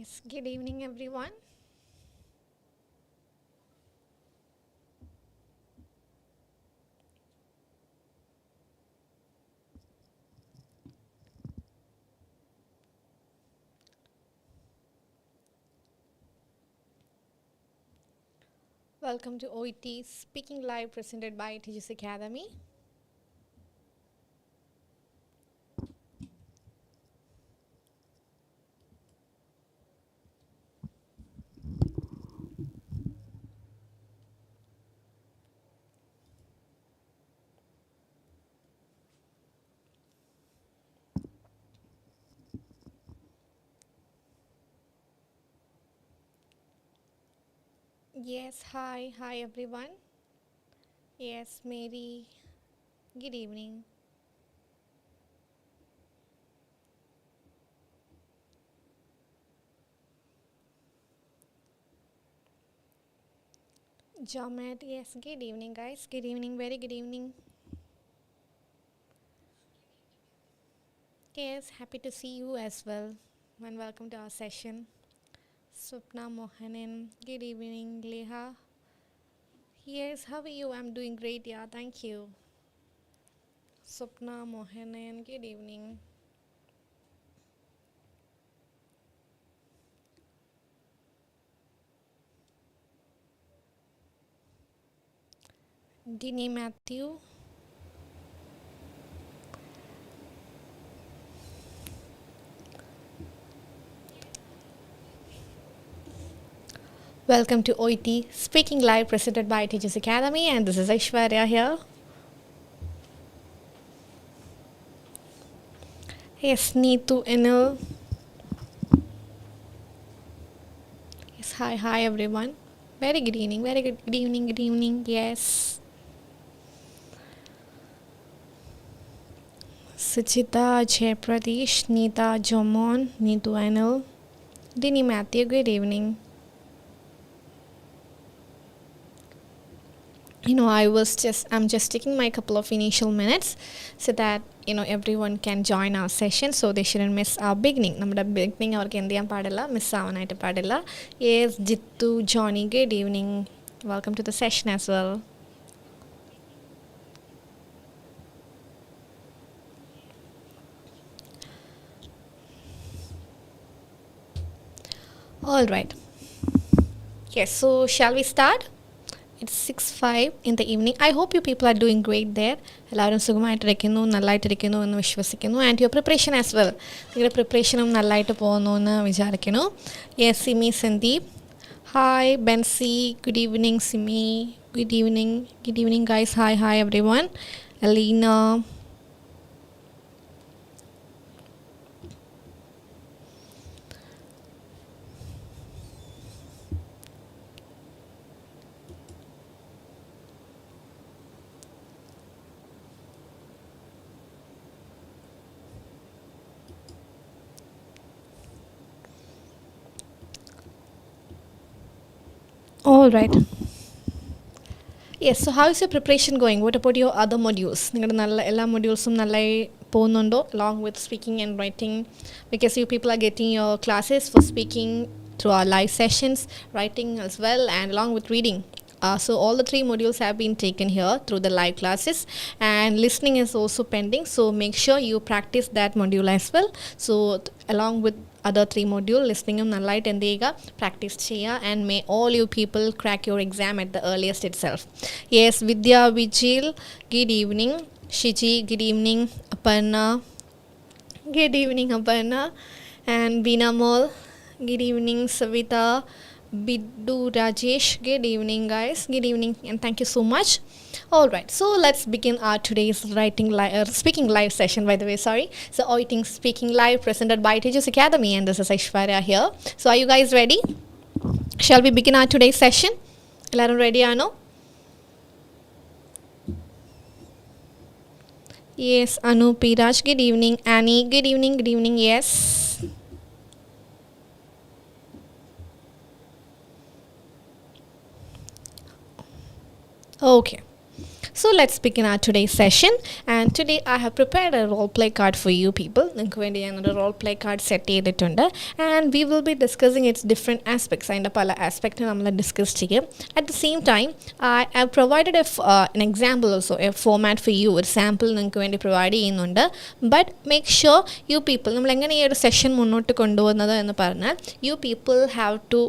Yes, good evening, everyone. Welcome to OET Speaking Live presented by Tiju Sir Academy. Yes, hi everyone. Yes, Mary, good evening. Jomet, yes, good evening, guys. Good evening, very good evening. Yes, happy to see you as well. And welcome to our session. Swapna Mohanan, good evening. Leha, yes, how are you? I'm doing great, yeah, thank you. Swapna Mohanan, good evening. Dini Matthew, welcome to OET Speaking Live presented by Teachers Academy, and this is Aishwarya here. Yes, Neetu Enil. Yes, hi everyone. Very good evening, very good evening, good evening. Yes. Suchita, Jaypradesh, Neeta, Jomon, Neetu Enil, Dini Matthew, good evening. I'm just taking my couple of initial minutes so that everyone can join our session, so they shouldn't miss our beginning. നമ്മുടെ beginning അവർക്ക് എന്ത് ചെയ്യാൻ പാടില്ല, മിസ്സാവാനായിട്ട് പാടില്ല. Yes, Jittu, Johnny, good evening. Welcome to the session as well. All right. Yes, so shall we start? It's 6:05 in the evening. I hope you people are doing great there. എല്ലാവരും സുഖമായിട്ടിരിക്കുന്നു, നല്ലതായിട്ടിരിക്കുന്നു എന്ന് വിശ്വസിക്കുന്നു. And your preparation as well, നിങ്ങളുടെ പ്രിപ്പറേഷനും നല്ലതായിട്ട് പോകുന്നു എന്ന് വിചാരിക്കുന്നു. Yes, Simi Sandeep, hi Benzy, good evening Simi, good evening guys, hi everyone. Aleena, all right. Yes, so how is your preparation going? What about your other modules? നിങ്ങളുടെ നല്ല എല്ലാ മോഡ്യൂൾസും നല്ലതായി പോകുന്നുണ്ടോ, along with speaking and writing? Because you people are getting your classes for speaking through our live sessions, writing as well, and along with reading. So all the three modules have been taken here through the live classes, and listening is also pending. So make sure you practice that module as well. So along with other three module, listening nallite എന്ത് ചെയ്യുക, practice ചെയ്യുക, and may all you people crack your exam at the earliest itself. Yes, Vidya, Vijil, good evening. Shiji, good evening. Aparna, good evening Aparna. And Veena Mall, good evening. Savita, Biddu, Rajesh, good evening guys, good evening and thank you so much. All right, so let's begin our today's speaking live session, by the way, sorry. So OET Speaking Live presented by Tiju Sir Academy, and this is Aishwarya here. So are you guys ready? Shall we begin our today's session? Ellarum ready ano? Yes, Anu, Piraj, good evening. Annie, good evening, yes. Okay, So let's begin our today's session. And today I have prepared a role play card for you people. നിങ്ങൾക്ക് വേണ്ടി ഞാനൊരു role play card set ചെയ്തിട്ടുണ്ട്. And we will be discussing its different aspects. അതിൻ്റെ പല aspect നമ്മൾ discuss ചെയ്യും. At the same time, I have provided an example also, a format for you. ഒരു sample നിങ്ങൾക്ക് വേണ്ടി പ്രൊവൈഡ് ചെയ്യുന്നുണ്ട്. But make sure you people, നമ്മൾ എങ്ങനെ ഈ ഒരു സെഷൻ മുന്നോട്ട് കൊണ്ടുപോകുന്നത് എന്ന് പറഞ്ഞാൽ you people have to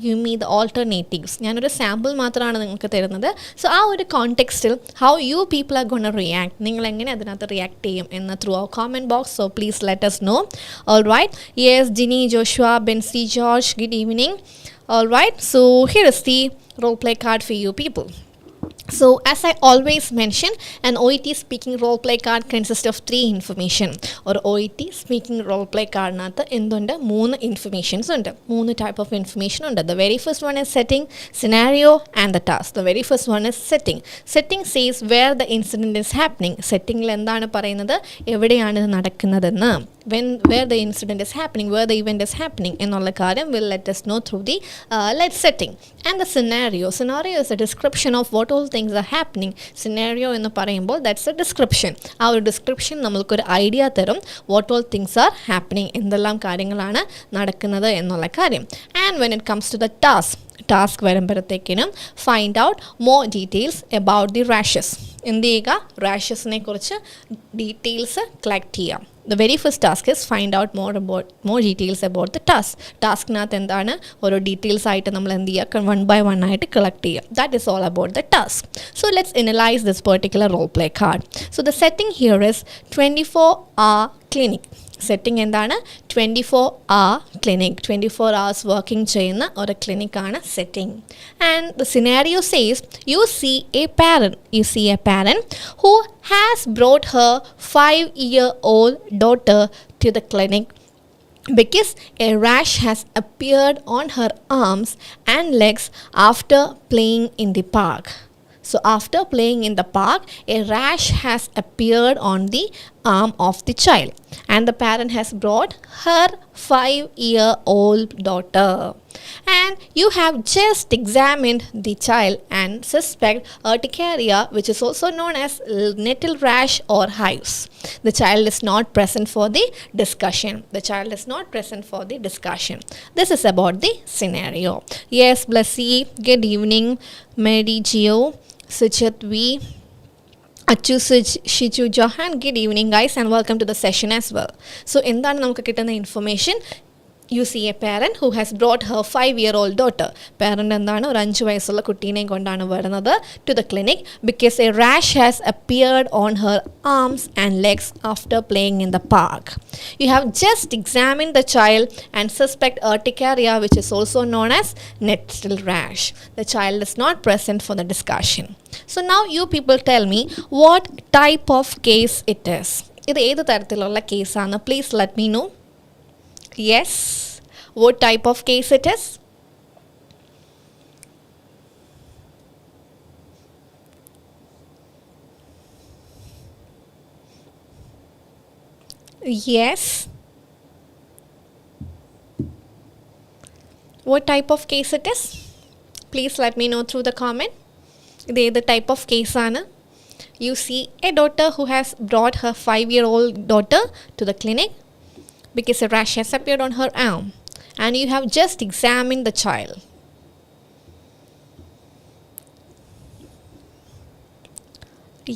give me the alternatives. ഞാനൊരു സാമ്പിൾ മാത്രമാണ് നിങ്ങൾക്ക് തരുന്നത്. സോ ആ ഒരു കോണ്ടെക്സ്റ്റിൽ how you people are going to react, നിങ്ങൾ എങ്ങനെ അതിനകത്ത് റിയാക്ട് ചെയ്യും എന്ന് through our comment box. So please let us know. All right. Yes, Ginny, Joshua, Bensi, George, good evening. All right. So here is the role play card for you people. So as I always mention, an OET speaking role play card consists of 3 information. Or OET speaking role play card nathu endunde 3 informations undu, 3 type of information undu. The very first one is setting, scenario and the task. The very first one is setting. Setting says where the incident is happening. Setting il endana parayunnathu evideyanu idu nadakkunnathennu, where the incident is happening, where the event is happening ennulla karyam will let us know through the setting. And the scenario is a description of what all things are happening. Scenario എന്ന് പറയുമ്പോൾ that's a description. ആ ഒരു description നമ്മൾക്കൊരു idea തരും what all things are happening, എന്തെല്ലാം കാര്യങ്ങളാണ് നടക്കുന്നത് എന്നുള്ള കാര്യം. And when it comes to the task വരുമ്പോഴത്തേക്കിനും find out more details about the rashes. എന്ത് ചെയ്യുക, റാഷസിനെ കുറിച്ച് ഡീറ്റെയിൽസ് കളക്ട് ചെയ്യാം. The very first task is find out more details about the task. ടാസ്കിനകത്ത് എന്താണ് ഓരോ ഡീറ്റെയിൽസ് ആയിട്ട് നമ്മൾ എന്ത് ചെയ്യുക, 1 by 1 ആയിട്ട് കളക്ട് ചെയ്യുക. That is all about the task. So let's analyze this particular role play card. So the setting here is 24-hour clinic. Setting എന്താണ്, 24-hour clinic, 24 hours working ചെയ്യുന്ന ഒരു ക്ലിനിക്കാണ് setting. And the scenario says you see a parent who has brought her 5-year-old daughter to the clinic because a rash has appeared on her arms and legs after playing in the park. So after playing in the park, a rash has appeared on the arm of the child, and the parent has brought her 5-year-old daughter. And you have just examined the child and suspect urticaria, which is also known as nettle rash or hives. The child is not present for the discussion. This is about the scenario. Yes, Blessy, good evening. Mary Gio, Suchit V, Achu Shiju Johan, good evening guys and welcome to the session as well. So എന്താണ് നമുക്ക് കിട്ടുന്ന information, you see a parent who has brought her 5-year-old daughter. Parent എന്താണ്, ഒരു 5 വയസ്സുള്ള കുട്ടീനെ കൊണ്ടാണ് വരുന്നത് to the clinic because a rash has appeared on her arms and legs after playing in the park. You have just examined the child and suspect urticaria, which is also known as nettle rash. The child is not present for the discussion. So now you people tell me what type of case it is. ഇത് ഏത് തരത്തിലുള്ള കേസാണ്, please let me know. Yes, what type of case it is? Yes, what type of case it is? Please let me know through the comment. The type of case aanu. You see a daughter who has brought her 5-year-old daughter to the clinic because a rash has appeared on her arm, and you have just examined the child.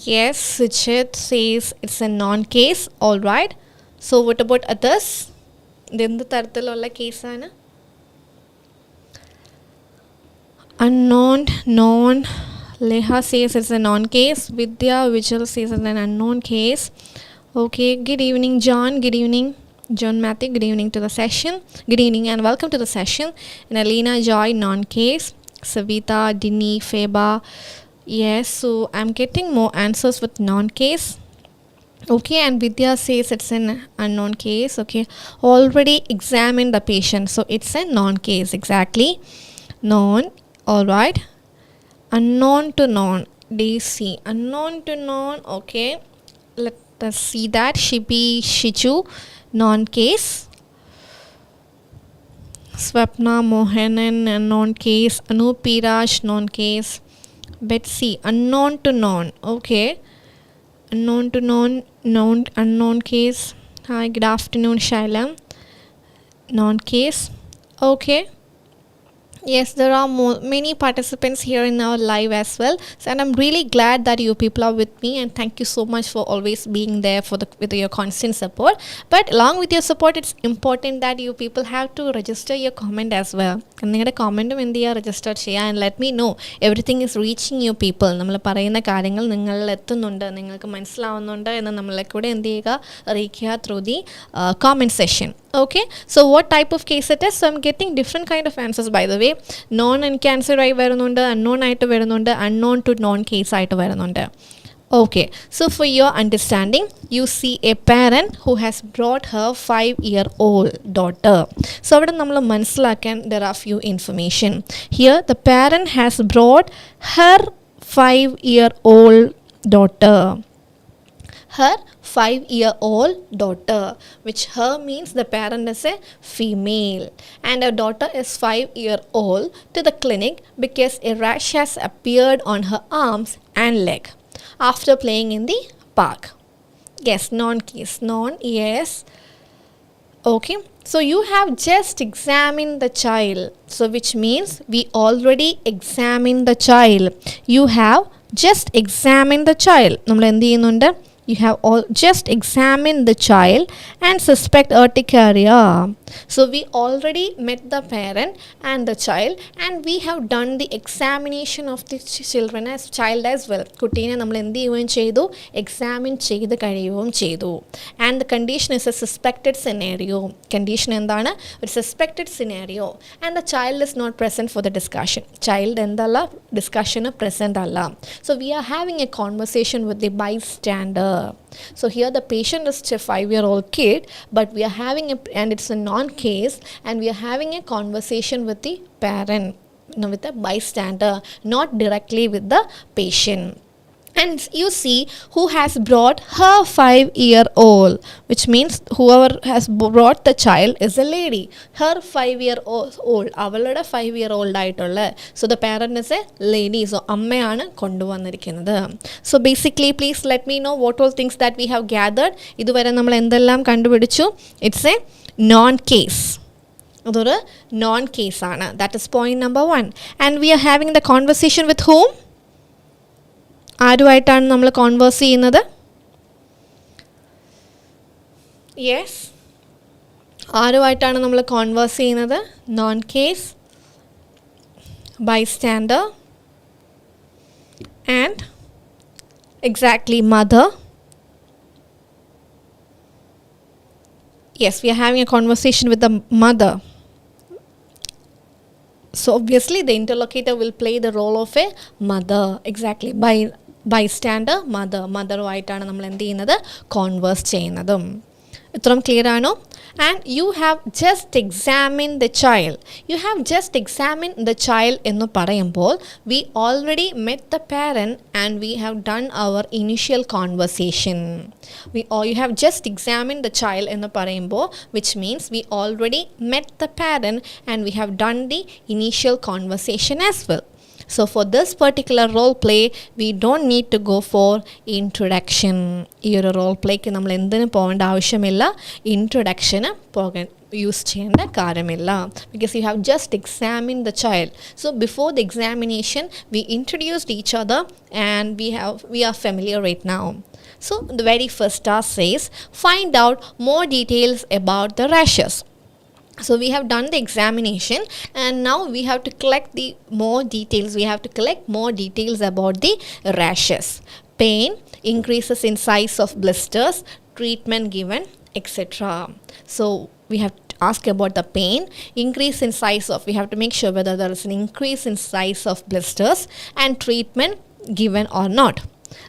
Yes, Suchit says it's a non-case. All right. So what about others? എന്ത് തരത്തിലുള്ള കേസാണ്? Unknown, non. Leha says it's a non-case. Vidya Vijay says it's an unknown case. Okay, good evening John, good evening John Matthew, good evening to the session. Good evening and welcome to the session. And Alina Joy, non-case. Savita, Dini, Feba. Yes, so I'm getting more answers with non-case. Okay, and Vidya says it's an unknown case. Okay, already examined the patient, so it's a non-case. Exactly, non. All right, unknown to non. DC, unknown to non. Okay, let us see that. Shibi, Shiju, non-case. Swapna Mohanan, non-case. Anup Piraj, non-case. Betsy, unknown to known. Okay. Unknown to known, known, unknown case. Hi, good afternoon, Shailam. Non case. Okay. Yes, there are many participants here in our live as well. So, and I'm really glad that you people are with me, and thank you so much for always being there with your constant support. But along with your support, it's important that you people have to register your comment as well. And നിങ്ങളുടെ കമൻറ്റും എന്ത് ചെയ്യുക, register ചെയ്യുക, and let me know everything is reaching you people. നമ്മൾ പറയുന്ന കാര്യങ്ങൾ നിങ്ങളിൽ എത്തുന്നുണ്ട്, നിങ്ങൾക്ക് മനസ്സിലാവുന്നുണ്ട് എന്ന് നമ്മളെ കൂടെ എന്ത് ചെയ്യുക, അറിയിക്കുക through the comment section. Okay, so what type of case it is? So I'm getting different kind of answers, by the way. Non and cancer ആയി വരുന്നുണ്ട്, unknown ആയിട്ട് വരുന്നുണ്ട്, unknown to non case ആയിട്ട് വരുന്നുണ്ട്. Okay, so for your understanding, you see a parent who has brought her 5-year-old daughter. So avada nammal manasilakan, there are few information. Here the parent has brought her 5-year-old daughter. Her 5-year-old daughter, which her means the parent is a female and her daughter is 5-year-old, to the clinic because a rash has appeared on her arms and leg after playing in the park. Yes, non case, non, yes. Okay, so you have just examined the child, so which means we already examined the child. You have just examined the child. നമ്മൾ എന്ത് ചെയ്യുന്നുണ്ട്, you have all just examined the child and suspect urticaria. So we already met the parent and the child, and we have done the examination of the children as child as well. കുട്ടീനെ നമ്മൾ എന്ത് ചെയ്യുകയും ചെയ്തു, examine ചെയ്ത് കഴിയുകയും ചെയ്തു. And the condition is a suspected scenario. Condition എന്താണ്, ഒരു suspected scenario, and the child is not present for the discussion. Child എന്തല്ല, discussion present അല്ല. So we are having a conversation with the bystander. So here the patient is a 5-year-old kid, but we are having and it's a non-case, and we are having a conversation with the parent, with the bystander, not directly with the patient. And you see who has brought her 5-year-old, which means whoever has brought the child is a lady. Her 5-year-old, അവളുടെ 5-year-old ആയിട്ടുള്ള, so the parent is a lady, so അമ്മയാണ് കൊണ്ടുവന്നിരിക്കുന്നത്. So basically please let me know what all things that we have gathered. ഇതുവരെ നമ്മൾ എന്തെല്ലാം കണ്ടുപിടിച്ചു. It's a non-case. അതൊരു non-case ആണ്. That is point number 1. And we are having the conversation with whom? ആരുമായിട്ടാണ് നമ്മൾ converse ചെയ്യുന്നത്? യെസ്, ആരുമായിട്ടാണ് നമ്മൾ converse ചെയ്യുന്നത്? Non case, bystander, and exactly mother. Yes, we are having a conversation with the mother. So obviously the interlocutor will play the role of a mother. Exactly, bystander, മദറുമായിട്ടാണ് നമ്മൾ എന്ത് ചെയ്യുന്നത്, converse ചെയ്യുന്നതും. ഇത്രയും clear ആണോ? And you have just examined the child. You have just examined the child എന്ന് പറയുമ്പോൾ we already met the parent and we have done our initial conversation. You have just examined the child എന്ന് പറയുമ്പോൾ, which means we already met the parent and we have done the initial conversation as well. So for this particular role play, we don't need to go for introduction. ഈ ഒരു role plaque നമ്മൾ എന്തിനു പോകേണ്ട ആവശ്യമില്ല, ഇൻട്രൊഡക്ഷന് പോകാൻ use ചെയ്യേണ്ട കാര്യമില്ല, because you have just examined the child. So before the examination, we introduced each other and we are familiar right now. So the very first task says, find out more details about the rashes. So we have done the examination and now we have to collect the more details. We have to collect more details about the rashes. Pain, increases in size of blisters, treatment given, etc. So we have to ask about the pain, increase in size of, we have to make sure whether there is an increase in size of blisters and treatment given or not.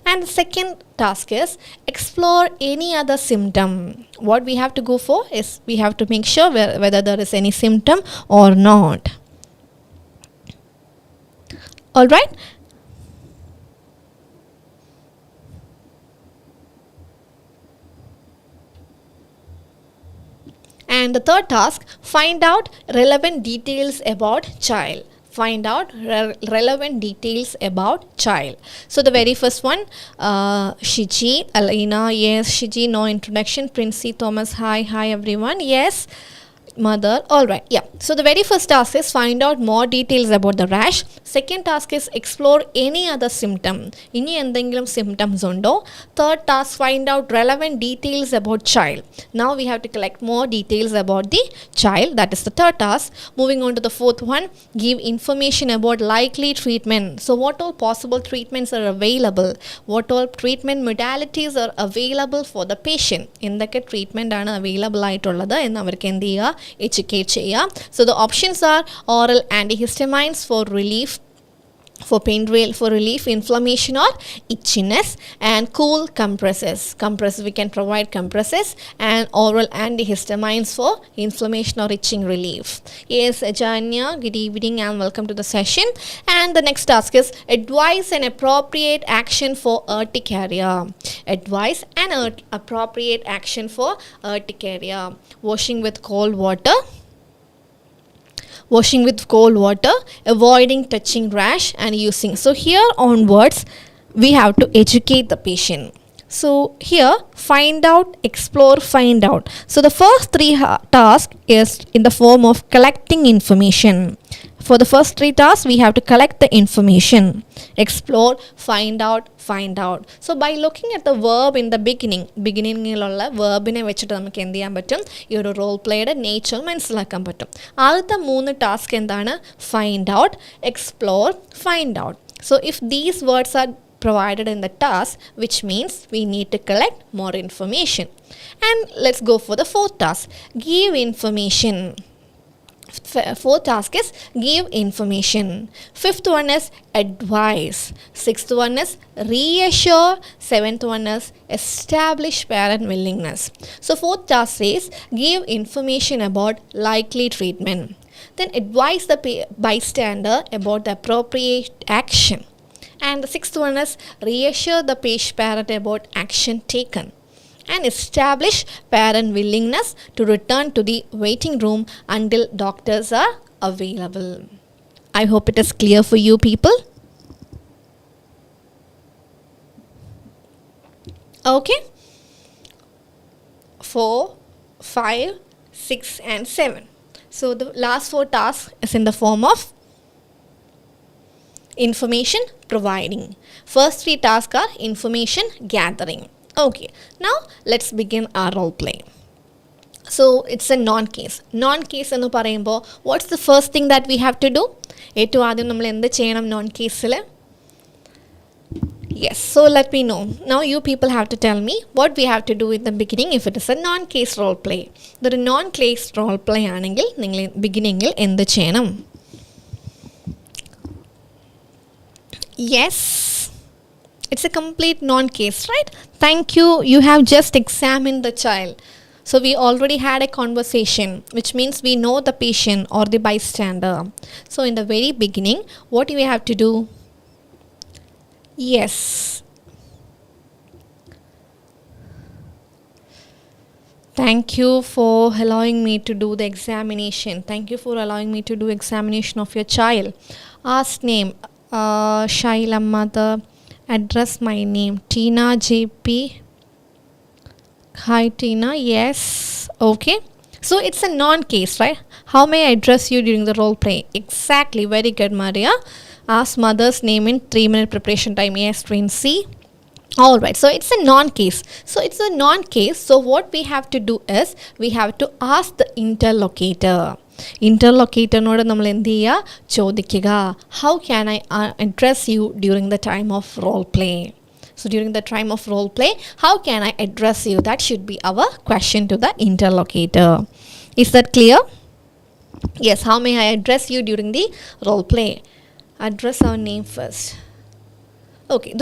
And the second task is explore any other symptom. What we have to go for is we have to make sure whether there is any symptom or not. All right. And the third task, find out relevant details about child. find out relevant details about child. So the very first one, Shiji, Alina, yes. Shiji, no introduction. Princey, Thomas, hi everyone. Yes, mother. All right, yeah. So the very first task is find out more details about the rash. Second task is explore any other symptom. Ini endengilum symptoms undo. Third task, find out relevant details about child. Now we have to collect more details about the child. That is the third task. Moving on to the fourth one, give information about likely treatment. So what all possible treatments are available? What all treatment modalities are available for the patient? എന്തൊക്കെ treatment ആണ് available ആയിട്ടുള്ളത് എന്ന് അവർക്ക് എന്ത് ചെയ്യുക, educate ചെയ്യുക. So the options are oral antihistamines for relief, for pain for relief, inflammation or itchiness, and cool compresses. We can provide compresses and oral antihistamines for inflammation or itching relief. Yes, Ajanya, good evening and welcome to the session. And the next task is advise an appropriate action for urticaria. Advise an appropriate action for urticaria. Washing with cold water, avoiding touching rash, and using. So here onwards we have to educate the patient. So here, find out, explore, find out. So the first three tasks is in the form of collecting information. For the first three tasks, we have to collect the information. Explore, find out. So by looking at the verb in the beginningലുള്ള വെർബിനെ വെച്ചിട്ട് നമുക്ക് എന്ത് ചെയ്യാൻ പറ്റും, ഈ ഒരു role പ്ലേയുടെ nature മനസ്സിലാക്കാൻ പറ്റും. ആദ്യത്തെ 3 ടാസ്ക് എന്താണ്? Find out, explore, find out. So if these words are provided in the task, which means we need to collect more information. And let's go for the fourth task, give information. Fourth task is give information. Fifth one is advise. Sixth one is reassure. Seventh one is establish parent willingness. So fourth task says give information about likely treatment. Then advise the bystander about the appropriate action. And the sixth one is reassure the parent about action taken. And establish parent willingness to return to the waiting room until doctors are available. I hope it is clear for you people. Okay. 4, 5, 6 and 7. So the last 4 tasks is in the form of information providing. First 3 tasks are information gathering. Okay, now let's begin our role play. So it's a non-case. Non-case എന്ന് പറയുമ്പോൾ what's the first thing that we have to do? ഏറ്റവും ആദ്യം നമ്മൾ എന്ത് ചെയ്യണം non-caseൽ? Yes, so let me know. Now you people have to tell me what we have to do in the beginning if it is a non-case role play. ഇതൊരു non-case role play ആണെങ്കിൽ നിങ്ങൾ ബിഗിനിങ്ങിൽ എന്ത് ചെയ്യണം? Yes. It's a complete non-case, right? Thank you. You have just examined the child. So we already had a conversation, which means we know the patient or the bystander. So in the very beginning, what do we have to do? Yes. Thank you for allowing me to do the examination. Thank you for allowing me to do examination of your child. Ask name, Shaila mother. Address my name, Tina JP. Hi Tina, yes. Okay. So it's a non-case, right? How may I address you during the role play? Exactly, very good Maria. Ask mother's name in 3-minute preparation time. Yes, Tracy. Alright, so it's a non-case. So what we have to do is we have to ask the interlocutor. Interlocutor നമ്മൾ എന്ത് ചെയ്യുക, ചോദിക്കുക, how can I address you during the time of role play? So during the time of role play, how can I address you? That should be our question to the interlocutor. Is that clear? Yes, how may I address you during the role play? Address our name first. Okay,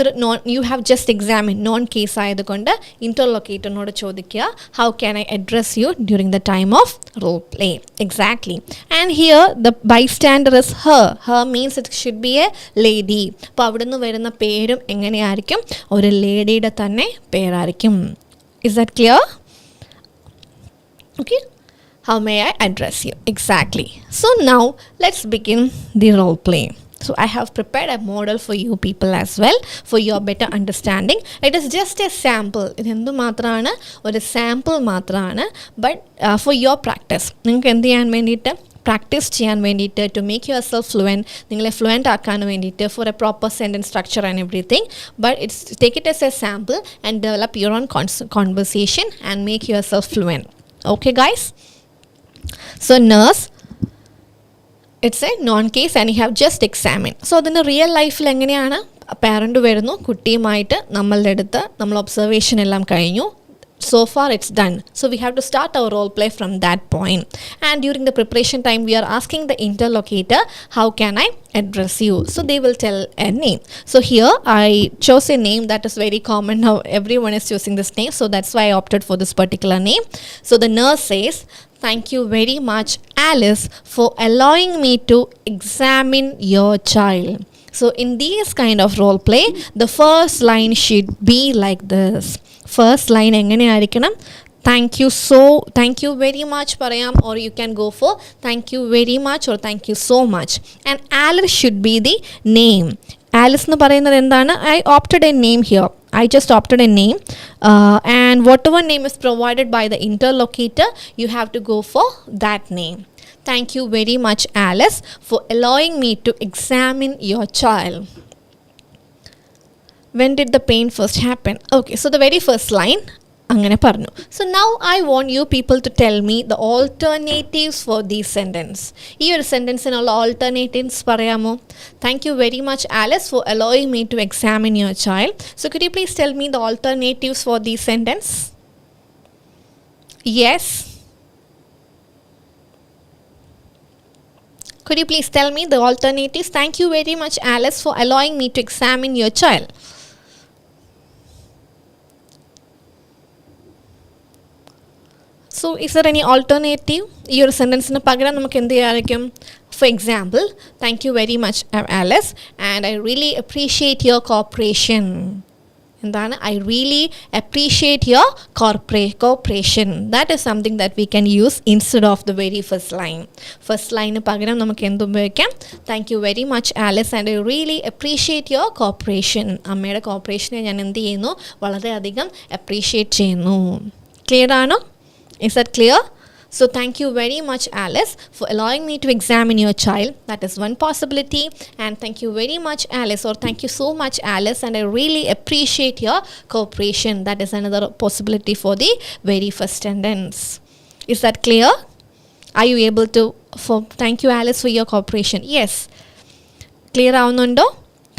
you have just examined non-case ആയതുകൊണ്ട് interlocutor ചോദിക്കുക, how can I address you during the time of role play? Exactly. And here the bystander is her. Her means it should be a lady. അപ്പോൾ അവിടെ നിന്ന് വരുന്ന പേരും എങ്ങനെയായിരിക്കും? ഒരു ലേഡിയുടെ തന്നെ പേരായിരിക്കും. Is that clear? Okay. How may I address you? Exactly. So now let's begin the role play. So I have prepared a model for you people as well for your better understanding. It is just a sample. Idendu maatrana oru sample maatrana, but for your practice. Ningalku endu cheyan vendite practice ചെയ്യാൻ വേണ്ടിയിട്ട് to make yourself നിങ്ങളെ fluent ആക്കാൻ വേണ്ടിയിട്ട് for a proper sentence structure and everything. But it's take it as a sample and develop your own conversation and make yourself fluent. Okay guys? So nurse, it's a known case and you have just examine. So അതിന് real ലൈഫിൽ എങ്ങനെയാണ്? Parent വരുന്നു, കുട്ടിയുമായിട്ട് നമ്മളുടെ അടുത്ത് നമ്മൾ observation എല്ലാം കഴിഞ്ഞു. So far it's done. So we have to start our role play from that point. And during the preparation time, we are asking the interlocutor, how can I address you? So they will tell a name. So here I chose a name that is very common now. Everyone is choosing this name. So that's why I opted for this particular name. So the nurse says, thank you very much, Alice, for allowing me to examine your child. So in this kind of role play, the first line should be like this. First line എങ്ങനെയായിരിക്കണം? Thank you very much പറയാം, or you can go for thank you very much or thank you so much. And Alice should be the name. Alice എന്ന് പറയുന്നത് എന്താണ്? I opted A name here. I just opted a name, and whatever name is provided by the interlocutor, you have to go for that name. Thank you very much, Alice, for allowing me to examine your child. When did the pain first happen? Okay, so the very first line അങ്ങനെ പറഞ്ഞു. So now I want you people to tell me the alternatives for this sentence. ഈ ഒരു സെൻറ്റൻസിനുള്ള alternatives പറയാമോ? Thank you very much, Alice, for allowing me to examine your child. So could you please tell me the alternatives for this sentence? Yes. Could you please tell me the alternatives? Thank you very much, Alice, for allowing me to examine your child. So is there any alternative? ഈ ഒരു സെൻറ്റൻസിന് പകരം നമുക്ക് എന്ത് ചെയ്യാമായിരിക്കും? For example, thank you very much, Alice, and I really appreciate your cooperation. എന്താണ്? I really appreciate your cooperation. That is something that we can use instead of the very first line. First line പകരം നമുക്ക് എന്ത് ഉപയോഗിക്കാം? Thank you very much, Alice, and I really appreciate your cooperation. അമ്മയുടെ കോപ്പറേഷനെ ഞാൻ എന്ത് ചെയ്യുന്നു? വളരെയധികം appreciate ചെയ്യുന്നു. ക്ലിയർ ആണോ? Is that clear? So thank you very much, Alice, for allowing me to examine your child. That is one possibility. And thank you very much, Alice, or thank you so much, Alice, and I really appreciate your cooperation. That is another possibility for the very first sentence. Is that clear? Are you able to thank you, Alice, for your cooperation? Yes. Clear ആവുന്നുണ്ടോ?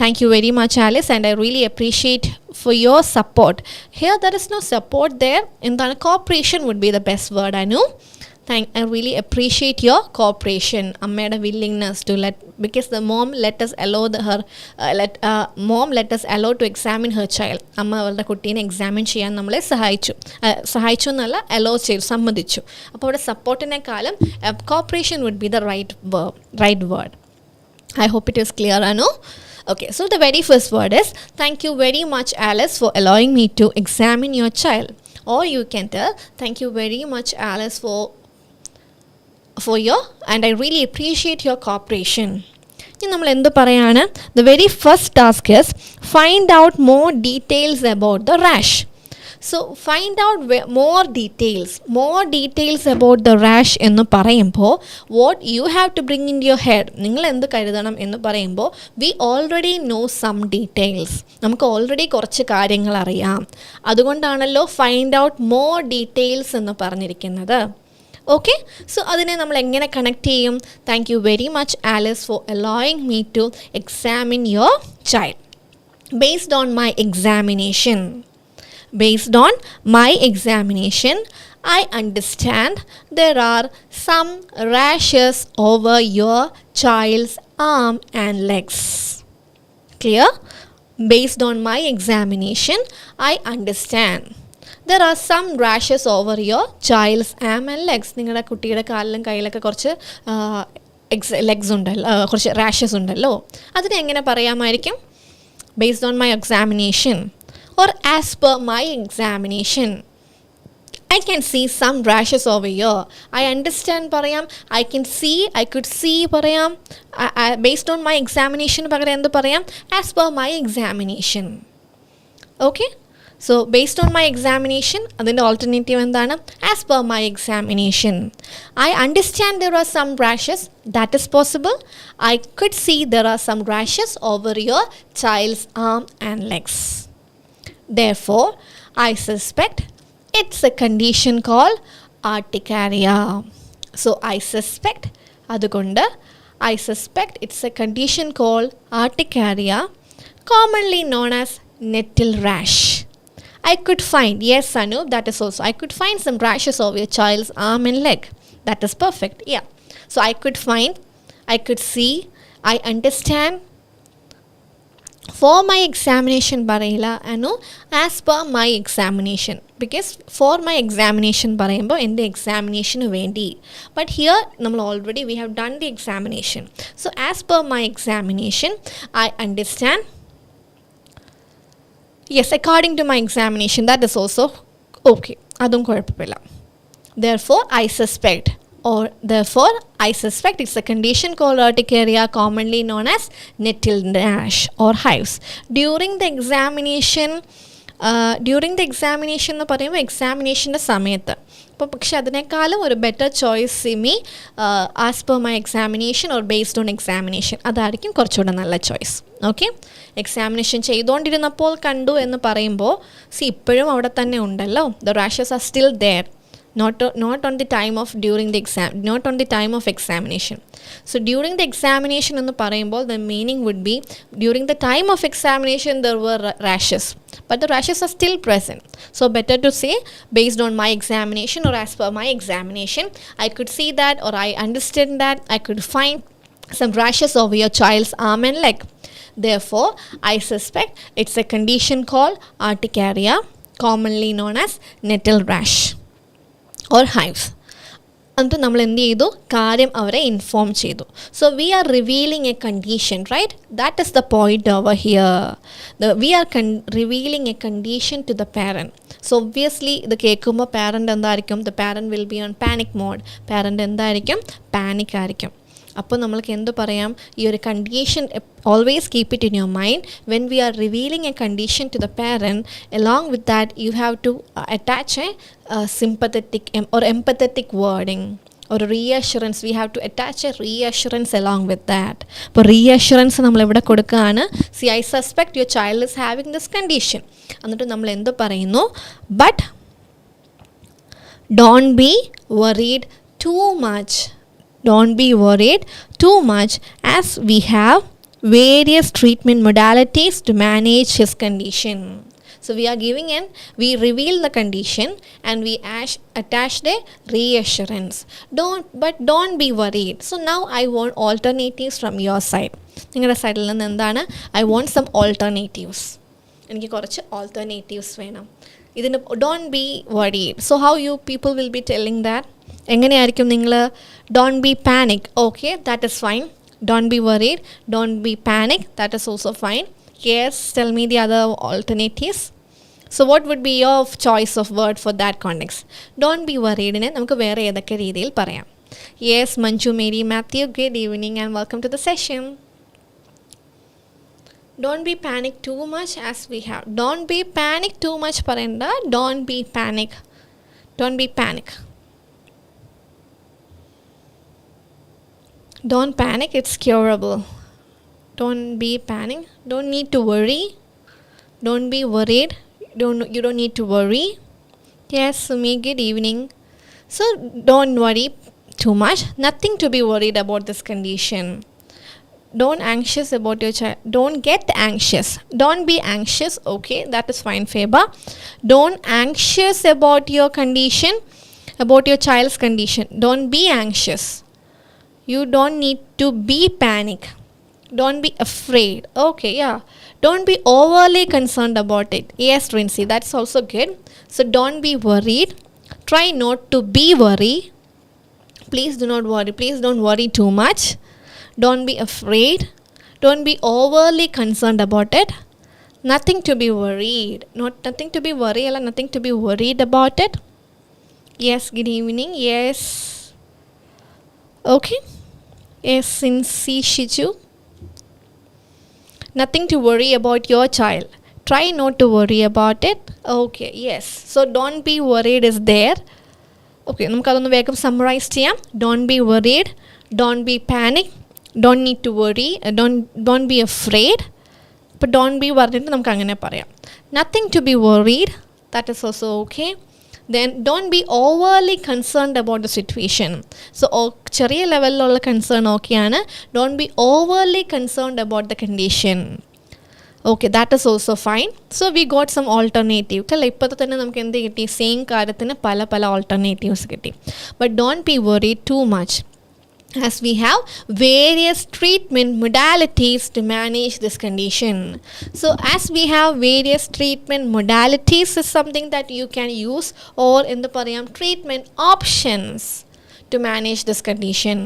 Thank you very much, Alice, and I really appreciate for your support. Here there is no support there. In the cooperation would be the best word, I know. I really appreciate your cooperation. Ammയുടെ willingness to because the mom let us allow to examine her child. അമ്മ അവളുടെ കുട്ടീനെ examine ചെയ്യാൻ നമ്മളെ സഹായിച്ചു എന്നല്ല, hello ചെയ്തു, സമ്മതിച്ചു. അപ്പോൾ അവിടെ സപ്പോർട്ടിനെക്കാളും cooperation would be the right word. I hope it is clear, Anu. Okay, so the very first word is, thank you very much, Alice, for allowing me to examine your child. Or you can tell, thank you very much, Alice, for your, and I really appreciate your cooperation. ഇനി നമ്മൾ എന്ത് പറയാണ്? The very first task is, find out more details about the rash. So find out more details about the rash എന്ന് പറയുമ്പോൾ what you have to bring into your head, നിങ്ങൾ എന്ത് കരുതണം എന്ന് പറയുമ്പോൾ we already know some details, നമുക്ക് already കുറച്ച് കാര്യങ്ങൾ അറിയാം. അതുകൊണ്ടാണല്ലോ find out more details എന്ന് പറഞ്ഞിരിക്കുന്നത്. ഓക്കെ, സോ അതിനെ നമ്മൾ എങ്ങനെ കണക്ട് ചെയ്യും? Thank you very much, Alice, for allowing me to examine your child. Based on my examination, I understand there are some rashes over your child's arm and legs. Clear? Based on my examination, I understand there are some rashes over your child's arm and legs. നിങ്ങളുടെ കുട്ടിയുടെ കാലിലും കയ്യിലൊക്കെ കുറച്ച് legs ഉണ്ടല്ലോ, കുറച്ച് rashes ഉണ്ടല്ലോ. അതിനെ എങ്ങനെ പറയാമായിരിക്കും? Based on my examination or as per my examination. I can see some rashes over here. I understand പറയാം. I can see, I could see പറയാം. Based on my examination പകരം എന്ത് പറയാം? As per my examination. Okay? So based on my examination, അതിൻ്റെ alternative എന്താണ്? As per my examination. I understand there are some rashes. That is possible. I could see there are some rashes over your child's arm and legs. Therefore, I suspect it's a condition called urticaria. So I suspect, അതുകൊണ്ട് I suspect it's a condition called urticaria, commonly known as nettle rash. I could find, yes Anup, that is also, I could find some rashes over your child's arm and leg. That is perfect, yeah. So I could find, I could see, I understand. For my examination പറയില്ല Anu, as per my examination, because for my examination പറയുമ്പോൾ എൻ്റെ എക്സാമിനേഷന് വേണ്ടി. But here നമ്മൾ already we have done the examination. So as per my examination, I understand. Yes, according to my examination, that is also okay. അതും കുഴപ്പമില്ല. Therefore, I suspect, or therefore, I suspect it's a condition called urticaria, commonly known as nettle rash or hives. During the examination എന്ന് പറയുമ്പോൾ എക്സാമിനേഷൻ്റെ സമയത്ത്, അപ്പോൾ പക്ഷെ അതിനേക്കാളും ഒരു better choice Simi as per my examination or based on examination, അതായിരിക്കും കുറച്ചുകൂടെ നല്ല ചോയ്സ്. ഓക്കെ, എക്സാമിനേഷൻ ചെയ്തുകൊണ്ടിരുന്നപ്പോൾ കണ്ടു എന്ന് പറയുമ്പോൾ ഇപ്പോഴും അവിടെ തന്നെ ഉണ്ടല്ലോ, the rashes are still there. Not on the time of during the exam, not on the time of examination. So during the examination എന്ന് പറയുമ്പോൾ the meaning would be during the time of examination there were rashes, but the rashes are still present. So better to say based on my examination or as per my examination, I could see that, or I understand that, I could find some rashes over your child's arm and leg. Therefore, I suspect it's a condition called urticaria, commonly known as nettle rash or hives. എന്നിട്ട് നമ്മൾ എന്ത് ചെയ്തു, കാര്യം അവരെ inform ചെയ്തു. So we are revealing a condition, right? That is the point over here. We are revealing a condition to the parent. So obviously ഇത് കേൾക്കുമ്പോൾ parent എന്തായിരിക്കും? The parent will be on panic mode. Parent എന്തായിരിക്കും? Panic ആയിരിക്കും. അപ്പോൾ നമ്മൾക്ക് എന്ത് പറയാം? ഈ ഒരു condition always keep it in your mind. When we are revealing a condition to the parent, along with that you have to attach a sympathetic or empathetic wording or reassurance. We have to attach a reassurance along with that. അപ്പോൾ reassurance നമ്മൾ ഇവിടെ കൊടുക്കുകയാണ്. See, I suspect your child is having this condition. എന്നിട്ട് നമ്മൾ എന്ത് പറയുന്നു? But don't be worried too much. Don't be worried too much, as we have various treatment modalities to manage his condition. So we are we reveal the condition and we attach the reassurance. Don't be worried. So now I want alternatives from your side. നിങ്ങളുടെ സൈഡിൽ നിന്ന് എന്താണ്? I want some alternatives. എനിക്ക് കുറച്ച് alternatives വേണം. ഇതിന് don't be worried. So how you people will be telling that? എങ്ങനെയായിരിക്കും നിങ്ങൾ? Don't be panic. Okay, that is fine. Don't be worried. Don't be panic. That is also fine. Yes, tell me the other alternatives. So what would be your choice of word for that context? Don't be worried. നമുക്ക് വേറെ ഏതൊക്കെ രീതിയിൽ പറയാം? Yes, Manju, Mary, Matthew, good evening and welcome to the session. Don't be panic too much, as we have. Don't be panic too much പറയണ്ട. Don't be panic. Don't be panic. Don't panic, it's curable. Don't be panic. Don't need to worry. Don't be worried. You don't need to worry. Yes, Sumi, good evening. So don't worry too much. Nothing to be worried about this condition. Don't anxious about your child. Don't get anxious. Don't be anxious. Okay, that is fine, Feba. Don't anxious about your condition, about your child's condition. Don't be anxious. You don't need to be panic. Don't be afraid. Okay, yeah. Don't be overly concerned about it. Yes, Rincy, that's also good. So don't be worried. Try not to be worried. Please do not worry. Please don't worry too much. Don't be afraid. Don't be overly concerned about it. Nothing to be worried. Nothing to be worried. Nothing to be worried about it. Yes, good evening. Yes. Okay. Yes, since Shiju. Nothing to worry about your child. Try not to worry about it. Okay, yes. So don't be worried is there. Okay, നമുക്കതൊന്ന് വേഗം summarise ചെയ്യാം. Don't be worried. Don't be panic. Don't need to worry. Don't be afraid. But don't be worried നമുക്ക് അങ്ങനെ പറയാം. Nothing to be worried. That is also okay. Then don't be overly concerned about the situation. So ചെറിയ ലെവലിലുള്ള concern ഓക്കെയാണ്. Don't be overly concerned about the condition. Okay, that is also fine. So we got some alternative. അല്ല ഇപ്പോഴത്തെ തന്നെ നമുക്ക് എന്ത് കിട്ടി? Same കാര്യത്തിന് പല പല alternatives കിട്ടി. But don't be worried too much, as we have various treatment modalities to manage this condition. So as we have various treatment modalities is something that you can use, or in the parayam treatment options to manage this condition.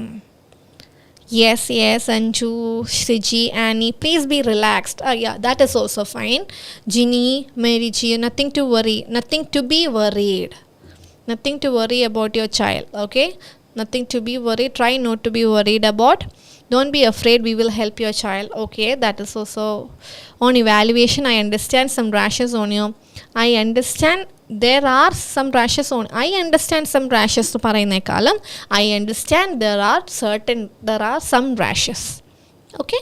Yes, Anju, Shriji, Annie, please be relaxed. Yeah, that is also fine. Ginny, Mary G, nothing to worry, nothing to be worried. Nothing to worry about your child, okay? Nothing to be worried. Try not to be worried about. Don't be afraid, we will help your child. Okay, that is also on evaluation. I understand some rashes on you. I understand there are some rashes on. I understand some rashes to പറയുന്നേക്കാളും I understand there are some rashes. Okay.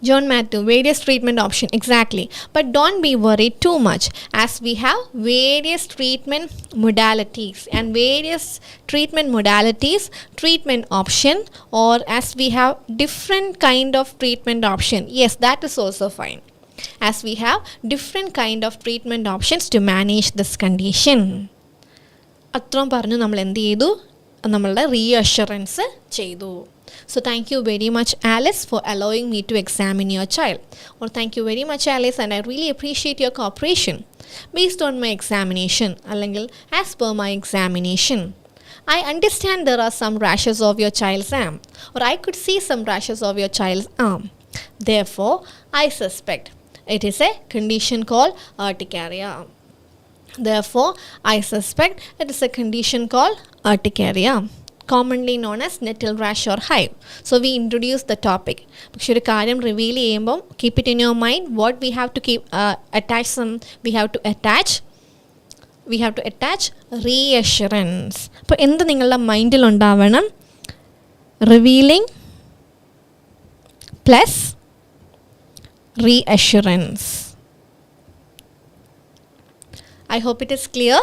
John Matthew, various treatment option, exactly. But don't be worried too much, as we have various treatment modalities, and various treatment modalities, treatment option, or as we have different kind of treatment option. Yes, that is also fine, as we have different kind of treatment options to manage this condition. അത്രയും പറഞ്ഞു നമ്മൾ എന്ത് ചെയ്തു? നമ്മളുടെ reassurance ചെയ്തു. So thank you very much, Alice, for allowing me to examine your child. Or thank you very much, Alice, and I really appreciate your cooperation. Based on my examination, അല്ലെങ്കിൽ as per my examination, I understand there are some rashes of your child's arm, or I could see some rashes of your child's arm. Therefore, I suspect it is a condition called urticaria. Therefore, I suspect it is a condition called urticaria, commonly known as nettle rash or hive. So we introduce the topic. പക്ഷെ ഒരു കാര്യം reveal ചെയ്യുമ്പോൾ keep it in your mind what we have to keep we have to attach reassurance. അപ്പോൾ എന്ത് നിങ്ങളുടെ മൈൻഡിൽ ഉണ്ടാവണം? Revealing plus reassurance. I hope it is clear.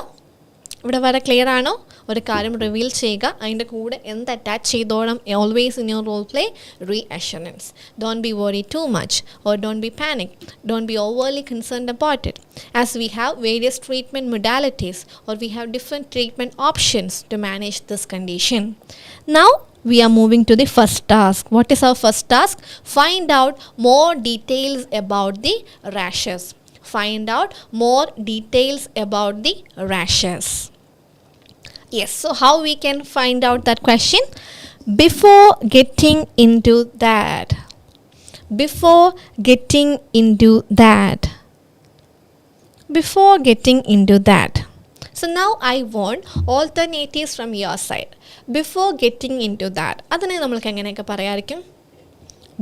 ഇവിടെ വരെ ക്ലിയർ ആണോ? ഒരു കാര്യം റിവീൽ ചെയ്യുക, അതിൻ്റെ കൂടെ എന്ത് അറ്റാച്ച് ചെയ്തോണം? Always in your role play reassurance. Don't be worry too much, or don't be panic, don't be overly concerned about it, as we have various treatment modalities, or we have different treatment options to manage this condition. Now we are moving to the first task. What is our first task? Find out more details about the rashes. Find out more details about the rashes. Yes, so how we can find out that question? Before getting into that, so now I want alternatives from your side. Before getting into that, adane nammalku enganeyakku parayarikkum?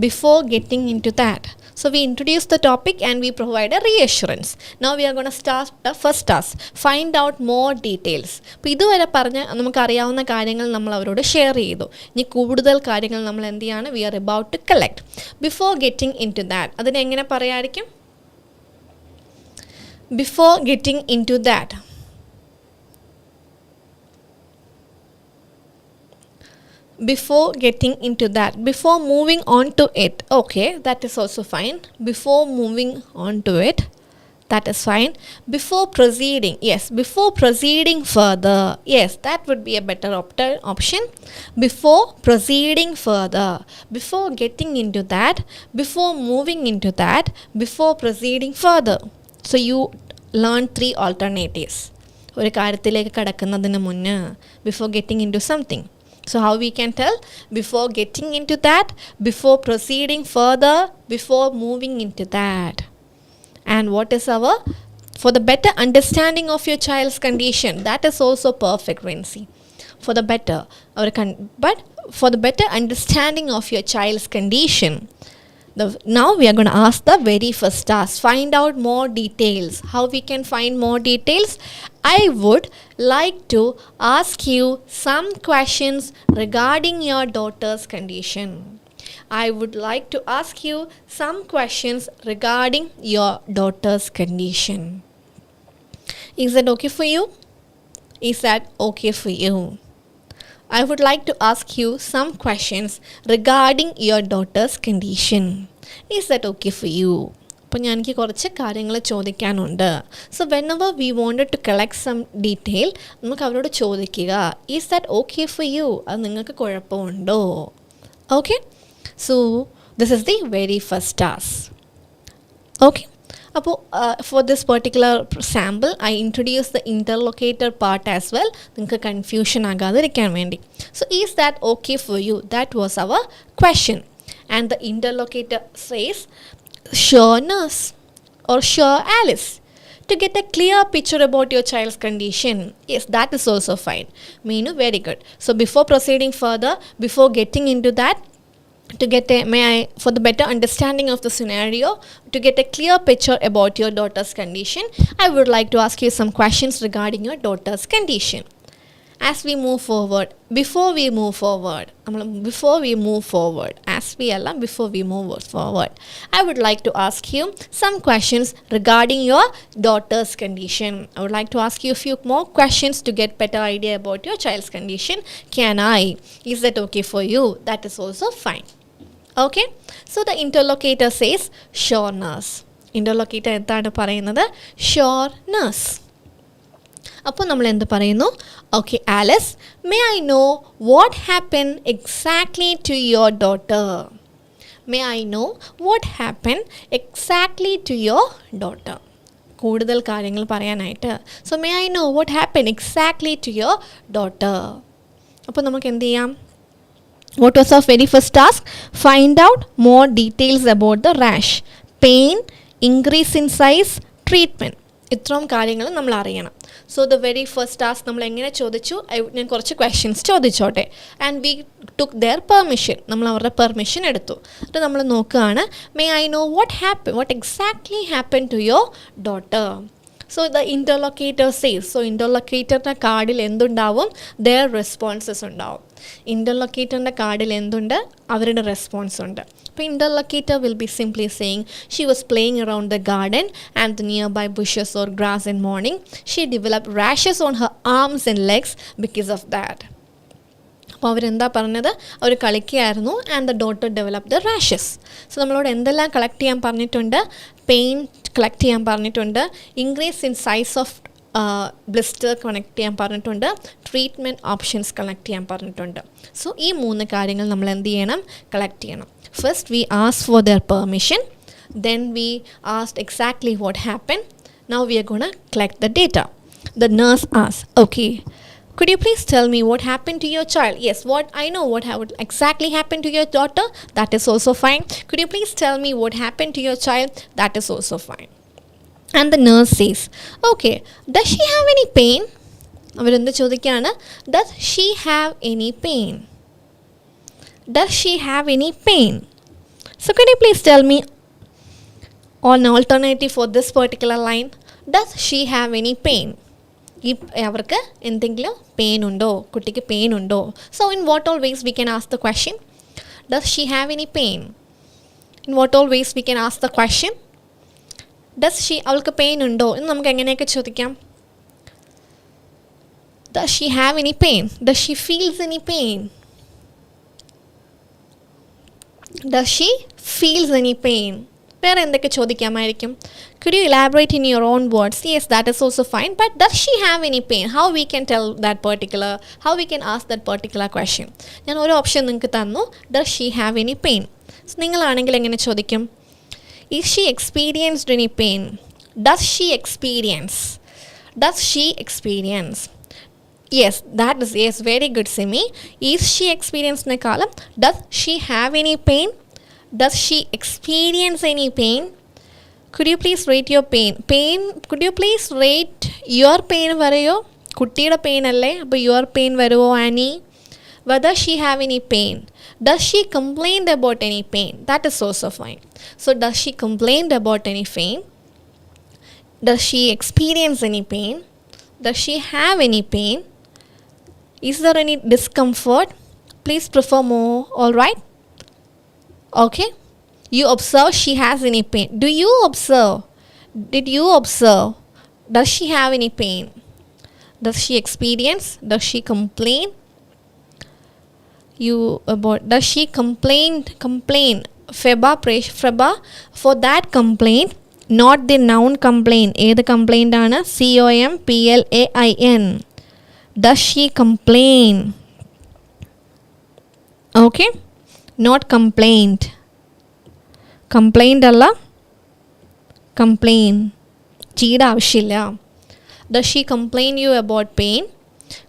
Before getting into that. So we introduce the topic and we provide a reassurance. Now we are going to start the first task. Find out more details. അപ്പോൾ ഇതുവരെ പറഞ്ഞ നമുക്കറിയാവുന്ന കാര്യങ്ങൾ നമ്മൾ അവരോട് share ചെയ്തു. ഇനി കൂടുതൽ കാര്യങ്ങൾ നമ്മൾ എന്ത് ചെയ്യാണ്? We are about to collect. Before getting into that, അതിനെ എങ്ങനെ പറയായിരിക്കും? Before getting into that. Before getting into that, before moving on to it, okay, that is also fine. Before moving on to it, that is fine. Before proceeding, yes, before proceeding further, yes, that would be a better option. Before proceeding further, before getting into that, before moving into that, before proceeding further. So you learn 3 alternatives. ഒരു കാര്യത്തിലേക്ക് കടക്കുന്നതിന് മുന്നേ, before getting into something. So how we can tell? Before getting into that, before proceeding further, before moving into that. And what is our For the better understanding of your child's condition, that is also perfect, Renzi. For the better, but for the better understanding of your child's condition, now we are going to ask the very first task. Find out more details. How we can find more details? I would like to ask you some questions regarding your daughter's condition. I would like to ask you some questions regarding your daughter's condition. Is that okay for you? Is that okay for you? I would like to ask you some questions regarding your daughter's condition. Is that okay for you? അപ്പോൾ ഞാൻ എനിക്ക് കുറച്ച് കാര്യങ്ങൾ ചോദിക്കാനുണ്ട്. So whenever we wanted to collect some detail, നമുക്ക് അവരോട് ചോദിക്കുക, is that okay for you? അത് നിങ്ങൾക്ക് കുഴപ്പമുണ്ടോ? Okay, so this is the very first task. Okay, അപ്പോൾ for this particular sample I introduce the interlocutor part as well, നിങ്ങൾക്ക് confusion ആകാതിരിക്കാൻ വേണ്ടി. So is that okay for you? That was our question. And the interlocutor says sure nurse or sure Alice, to get a clear picture about your child's condition. Yes, that is also fine. Meenu, very good. So before proceeding further, before getting into that, to get a for the better understanding of the scenario, to get a clear picture about your daughter's condition, I would like to ask you some questions regarding your daughter's condition. As we move forward, before we move forward, I would like to ask you some questions regarding your daughter's condition. I would like to ask you a few more questions to get better idea about your child's condition. Can I? Is that okay for you? That is also fine. Okay, so the interlocutor says sure nurse. Interlocutor എന്താണ് പറയുന്നത്? Sure nurse. അപ്പോൾ നമ്മൾ എന്ത് പറയുന്നു? Okay Alice, may I know what happen exactly to your daughter? May I know what happen exactly to your daughter? കൂടുതൽ കാര്യങ്ങൾ പറയാനായിട്ട്. So may I know what happen exactly to your daughter? അപ്പോൾ നമുക്ക് എന്ത് ചെയ്യാം? What was our very first task? Find out more details about the rash, pain, increase in size, treatment. ഇത്രയും കാര്യങ്ങൾ നമ്മൾ അറിയണം. So the very first task നമ്മൾ എങ്ങനെ ചോദിച്ചു? ഞാൻ കുറച്ച് ക്വസ്റ്റ്യൻസ് ചോദിച്ചോട്ടെ. And we took their permission. നമ്മൾ അവരുടെ പെർമിഷൻ എടുത്തു. എന്നിട്ട് നമ്മൾ നോക്കുകയാണ്, may I know what exactly happen to your daughter? So the interlocutor says. So ഇൻ്റർലൊക്കേറ്ററിൻ്റെ കാർഡിൽ എന്തുണ്ടാവും? ദെയർ റെസ്പോൺസസ് ഉണ്ടാവും. ഇൻ്റർലൊക്കേറ്ററിൻ്റെ കാർഡിൽ എന്തുണ്ട്? അവരുടെ റെസ്പോൺസ് ഉണ്ട്. അപ്പോൾ interlocutor will be simply saying she was playing around the garden and the near by bushes or grass in morning. She developed rashes on her arms and legs because of that. അപ്പോൾ അവരെന്താ പറഞ്ഞത്? അവർ കളിക്കുകയായിരുന്നു. And the daughter develop the rashes. So നമ്മളോട് എന്തെല്ലാം collect ചെയ്യാൻ പറഞ്ഞിട്ടുണ്ട്? Pain collect ചെയ്യാൻ പറഞ്ഞിട്ടുണ്ട്. Increase in size of blister connect ചെയ്യാൻ പറഞ്ഞിട്ടുണ്ട്. ട്രീറ്റ്മെൻറ്റ് ഓപ്ഷൻസ് കളക്ട് ചെയ്യാൻ പറഞ്ഞിട്ടുണ്ട്. സോ ഈ 3 കാര്യങ്ങൾ നമ്മൾ എന്ത് ചെയ്യണം? കളക്ട് ചെയ്യണം. First we asked for their permission. Then we asked exactly what happened. Now we are going to collect the data. The nurse asked, okay, could you please tell me what happened to your child? Yes, I know what exactly happened to your daughter. That is also fine. Could you please tell me what happened to your child? That is also fine. And the nurse says, okay, does she have any pain? അവരെന്ത് ചോദിക്കുകയാണ്? Does she have any pain? Does she have any pain? So could you please tell me an alternative for this particular line? Does she have any pain? അവർക്ക് എന്തെങ്കിലും pain ഉണ്ടോ? കുട്ടിക്ക് pain ഉണ്ടോ? So in what all ways we can ask the question? Does she have any pain? In what all ways we can ask the question? Does she, അവൾക്ക് pain ഉണ്ടോ എന്ന് നമുക്ക് എങ്ങനെയൊക്കെ ചോദിക്കാം? Does she have any pain? Does she feels any pain? Does she feels any pain? വേറെ എന്തൊക്കെ ചോദിക്കാമായിരിക്കും? Could you elaborate in your own words? Yes, that is also fine. But does she have any pain? How we can tell that particular, how we can ask that particular question? ഞാൻ ഒരു option നിങ്ങൾക്ക് തന്നു. Does she have any pain? So നിങ്ങളാണെങ്കിൽ എങ്ങനെ ചോദിക്കും? Is she experienced any pain? Does she experience? Does she experience? Yes, that is, yes, very good, Simi. Is she experienced in a column? Does she have any pain? Does she experience any pain? Could you please rate your pain? Could you please rate your pain varayo? Kuttiyude pain alle. Appo your pain varuvo Annie? Whether she have any pain? Does she complain about any pain? That is also fine. So does she complain about any pain? Does she experience any pain? Does she have any pain? Is there any discomfort? Please prefer more. Alright? Okay. You observe she has any pain. Do you observe? Did you observe? Does she have any pain? Does she experience? Does she complain? Does she complain? Feba for that complaint, not the noun complaint. The complaint ana complain. Does she complain? Okay, not complaint. Complaint alla, complain. Cheeda avashilla. Does she complain you about pain?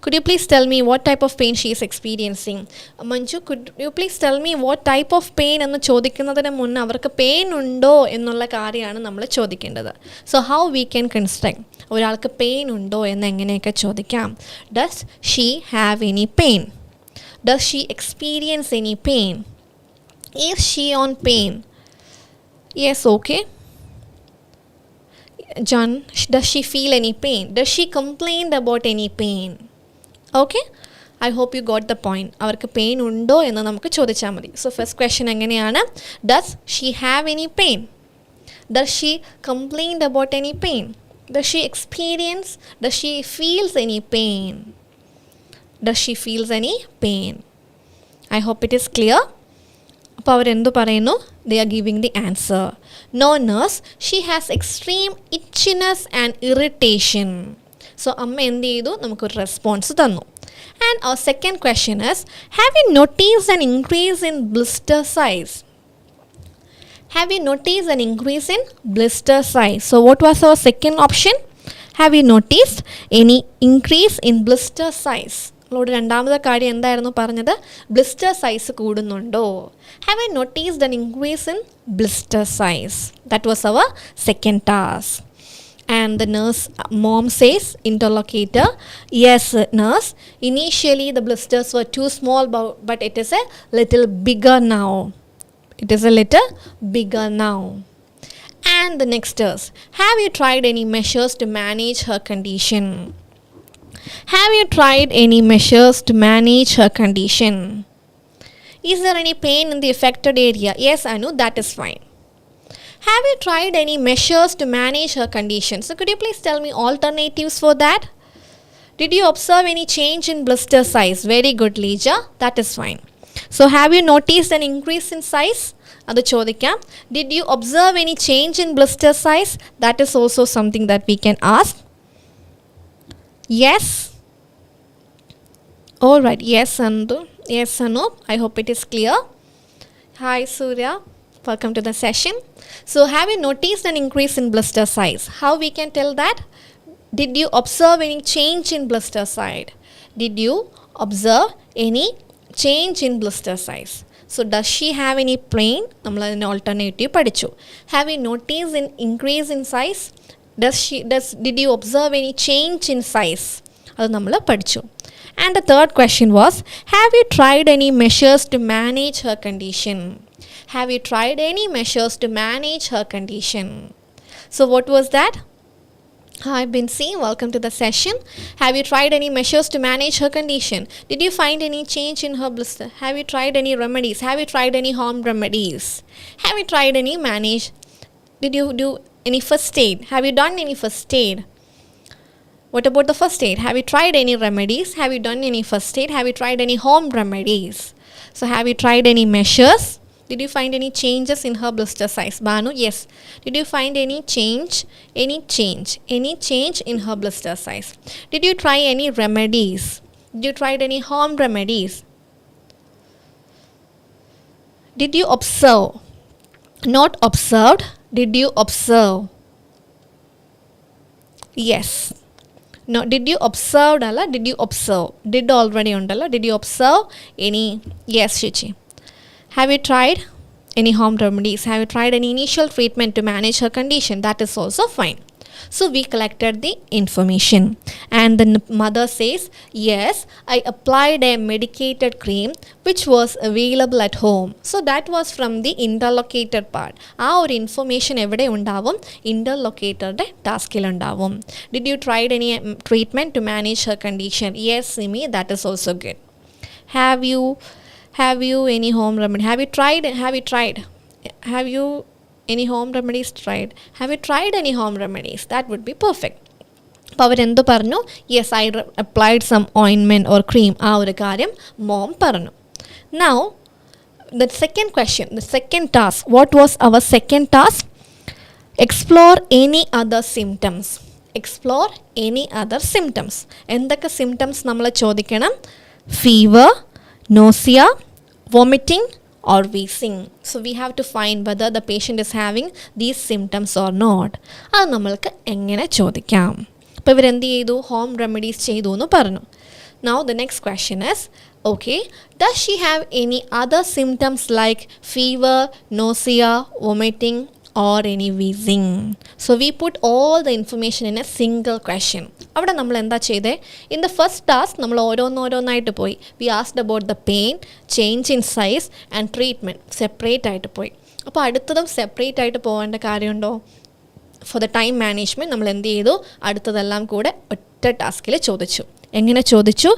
Could you please tell me what type of pain she is experiencing? Manju, could you please tell me what type of pain ennu chodikkunnadine munne avarku pain undo ennulla karyana nammal chodikkendathu. So how we can construct oralku pain undo ennu enganeyekka chodikam? Does she have any pain? Does she experience any pain? Is she on pain? Yes, okay. John, does she feel any pain? Does she complain about any pain? Okay, I hope you got the point. Avarku pain undo ennu namukku chodicha madi. So first question enganeyana, does she have any pain? Does she complain about any pain? Does she experience? Does she feels any pain? Does she feels any pain? I hope it is clear. അപ്പോൾ അവരെന്തു പറയുന്നു? They are giving the answer. No nurse, she has extreme itchiness and irritation. So അമ്മ എന്ത് ചെയ്തു? നമുക്കൊരു response തന്നു. And our second question is, have you noticed an increase in blister size? Have you noticed an increase in blister size? So what was our second option? Have you noticed any increase in blister size? നമ്മളോട് രണ്ടാമത്തെ കാര്യം എന്തായിരുന്നു പറഞ്ഞത്? Blister size കൂടുന്നുണ്ടോ? Have I noticed an increase in blister size? That was our second task. And the nurse mom says, interlocutor, yes nurse, initially the blisters were too small, but it is a little bigger now. It is a little bigger now. And the next is, have you tried any measures to manage her condition? Have you tried any measures to manage her condition? Is there any pain in the affected area? Yes, Anu, that is fine. Have you tried any measures to manage her condition? So could you please tell me alternatives for that? Did you observe any change in blister size? Very good, Lija. That is fine. So have you noticed an increase in size? Adu chodikam. Did you observe any change in blister size? That is also something that we can ask. Yes. All right. Yes, Andu. Yes, Anup. I hope it is clear. Hi, Surya. Welcome to the session. So have you noticed an increase in blister size? How we can tell that? Did you observe any change in blister size? Did you observe any change in blister size? So does she have any pain? നമ്മൾ അതിന് alternative പഠിച്ചു. Have you noticed an increase in size? Did you observe any change in size? അത് നമ്മൾ പഠിച്ചു. And the third question was, have you tried any measures to manage her condition? Have you tried any measures to manage her condition? So what was that? Hi Binsi, welcome to the session. Have you tried any measures to manage her condition? Did you find any change in her blister? Have you tried any remedies? Have you tried any home remedies? Have you tried any manage? Did you do any first aid? Have you done any first aid? What about the first aid? Have you tried any remedies? Have you done any first aid? Have you tried any home remedies? So have you tried any measures? Did you find any changes in her blister size? Banu, yes. Did you find any change? Any change in her blister size? Did you try any remedies? Did you try any home remedies? Did you observe? Not observed. Did you observe? Yes. No, did you observe? Did you observe? Did already undala. Did you observe any? Yes, Shichi. Have you tried any home remedies? Have you tried any initial treatment to manage her condition? That is also fine. So we collected the information, and the mother says, yes, I applied a medicated cream which was available at home. So that was from the interlocutor part. Our information evade undavum, interlocutor de taskil undavum. Did you tried any treatment to manage her condition? Yes, Simi, that is also good. Have you any home remedy? Have you tried any home remedies tried? Have you tried any home remedies? That would be perfect. അപ്പോൾ അവരെന്ത് പറഞ്ഞു? Yes, I applied some ointment or cream. ആ ഒരു കാര്യം mom പറഞ്ഞു. Now the second question, the second task, what was our second task? Explore any other symptoms. Explore any other symptoms. എന്തൊക്കെ symptoms നമ്മൾ ചോദിക്കണം? Fever, nausea, vomiting or wheezing. So we have to find whether the patient is having these symptoms or not. അത് നമ്മൾക്ക് എങ്ങനെ ചോദിക്കാം? അപ്പോൾ ഇവരെന്ത് ചെയ്തു? ഹോം റെമഡീസ് ചെയ്തു എന്ന് പറഞ്ഞു. Now the next question is, okay, does she have any other symptoms like fever, nausea, vomiting or any wheezing? So we put all the information in a single question. അവിടെ നമ്മൾ എന്താ ചെയ്തേ? In the first task നമ്മൾ ഓരോന്നായിട്ട് പോയി. We asked about the pain, change in size and treatment. Separate ആയിട്ട് പോയി. അപ്പോൾ അടുത്തതും സെപ്പറേറ്റ് ആയിട്ട് പോകേണ്ട കാര്യമുണ്ടോ? For the time management നമ്മൾ എന്ത് ചെയ്തു? അടുത്തതെല്ലാം കൂടെ ഒറ്റ ടാസ്കിൽ ചോദിച്ചു. എങ്ങനെ ചോദിച്ചു?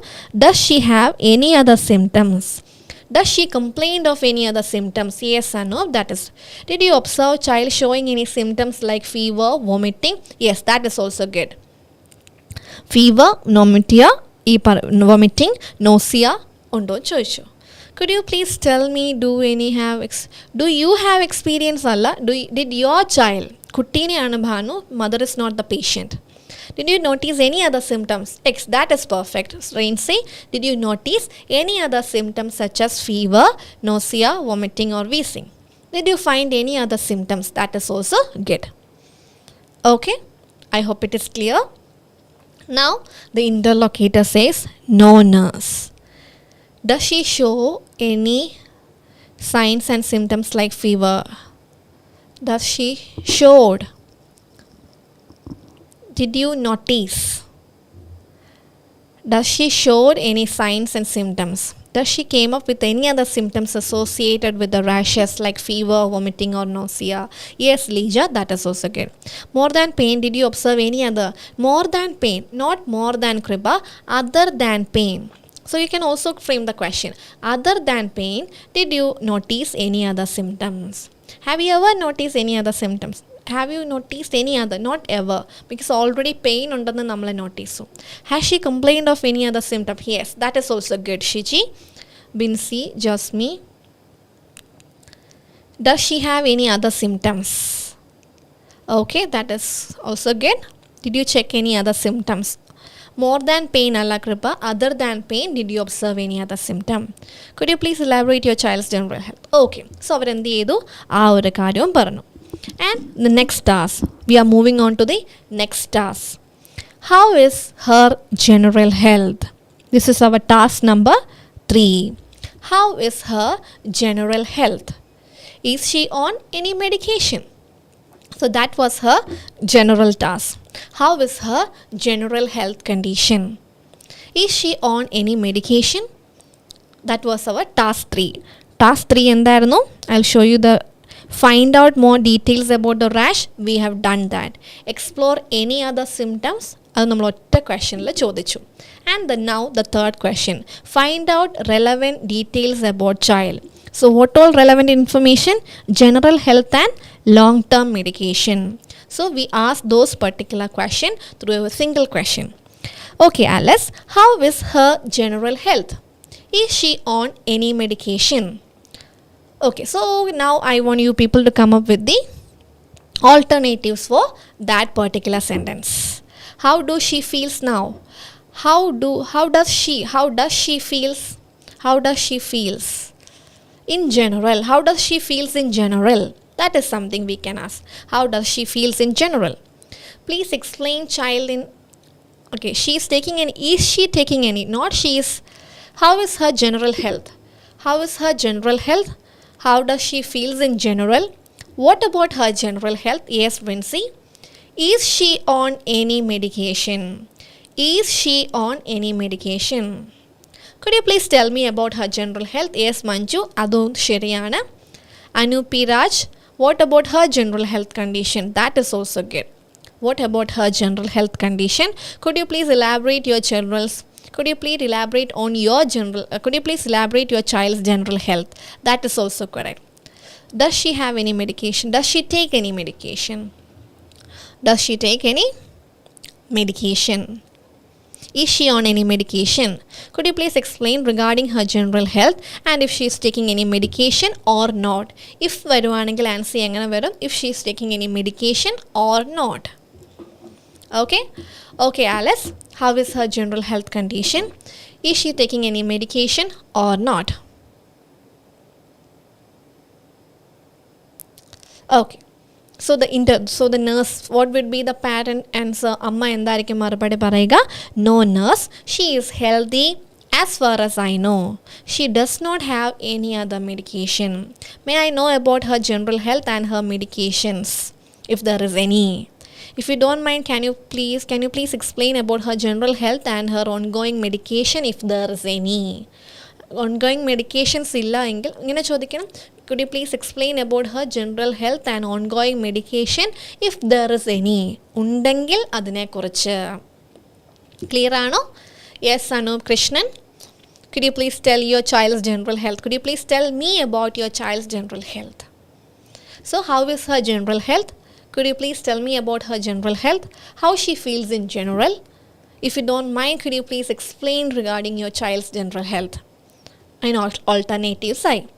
Does she have any other symptoms? Does she complain of any other symptoms? Yes or no? That is. Did you observe child showing any symptoms like fever, vomiting? Yes, that is also good. Fever, vomiting, nausea ഉണ്ടോ ചോദിച്ചു. Could you please tell me, do you have experience അല്ല? Did your child, കുട്ടീനെയാണ് Bhanu, mother is not the patient. Did you notice any other symptoms? X, that is perfect. Rain say, did you notice any other symptoms such as fever, nausea, vomiting or wheezing? Did you find any other symptoms? That is also good. Okay, I hope it is clear. Now the interlocutor says, no nurse. Does she show any signs and symptoms like fever? Does she showed? Did you notice? Does she showed any signs and symptoms? Does she came up with any other symptoms associated with the rashes like fever, vomiting or nausea? Yes, Lija, that is also good. More than pain, did you observe any other? More than pain, not more than Kripa, other than pain. So you can also frame the question. Other than pain, did you notice any other symptoms? Have you ever noticed any other symptoms? Have you noticed any other? Not ever, because already pain undannu nammale notice. Has she complained of any other symptom? Yes, that is also good. Shiji, Binsi, Jasmi. Does she have any other symptoms? Okay, that is also good. Did you check any other symptoms? More than pain alla Kripa, other than pain, did you observe any other symptom? Could you please elaborate your child's general health? Okay, so അവർ എന്ത് ചെയ്തു? ആ ഒരു കാര്യവും പറഞ്ഞു. And the next task, we are moving on to the next task. How is her general health? This is our task number 3. How is her general health? Is she on any medication? So that was her general task. How is her general health condition? Is she on any medication? That was our task 3. Task 3 എന്തായിരുന്നു? I'll show you the find out more details about the rash. We have done that. Explore any other symptoms. അത് നമ്മൾ ഒറ്റ ക്വസ്റ്റ്യനിൽ ചോദിച്ചു. And now the third question. Find out relevant details about child. So what all relevant information? General health and long-term medication. So we ask those particular question through a single question. Okay, Alice, how is her general health? Is she on any medication? Okay, so now I want you people to come up with the alternatives for that particular sentence. How do she feels now? How does she feels in general? How does she feels in general? That is something we can ask. How does she feels in general? Please explain child in. Okay, she is taking any. Is she taking any? Not she is. How is her general health? How is her general health? How does she feels in general? What about her general health? Yes, Vincy. Is she on any medication? Is she on any medication? Could you please tell me about her general health? Yes, Manju. Adu sheriyana. Anu P. Raj. What about her general health condition? That is also good. What about her general health condition? Could you please elaborate your generals? Could you please elaborate on your general? Could you please elaborate your child's general health? That is also correct. Does she have any medication? Does she take any medication? Does she take any medication? Is she on any medication? Could you please explain regarding her general health and if she is taking any medication or not? If varuvanengil answer engane varum? If she is taking any medication or not? Okay. Okay, Alice. How is her general health condition? Is she taking any medication or not? Okay. So the nurse, what would be the parent answer? Amma endarikkum marupadi parayuka? No nurse, she is healthy as far as I know. She does not have any other medication. May I know about her general health and her medications, if there is any? If you don't mind, can you please explain about her general health and her ongoing medication, if there is any? Ongoing medications illa engil ingane chodikkanam. Could you please explain about her general health and ongoing medication, if there is any? Undengil adine kurichu. Clear ano? Yes, Anup Krishnan. Could you please tell your child's general health? Could you please tell me about your child's general health? So how is her general health? Could you please tell me about her general health? How she feels in general? If you don't mind, could you please explain regarding your child's general health? An alternative side.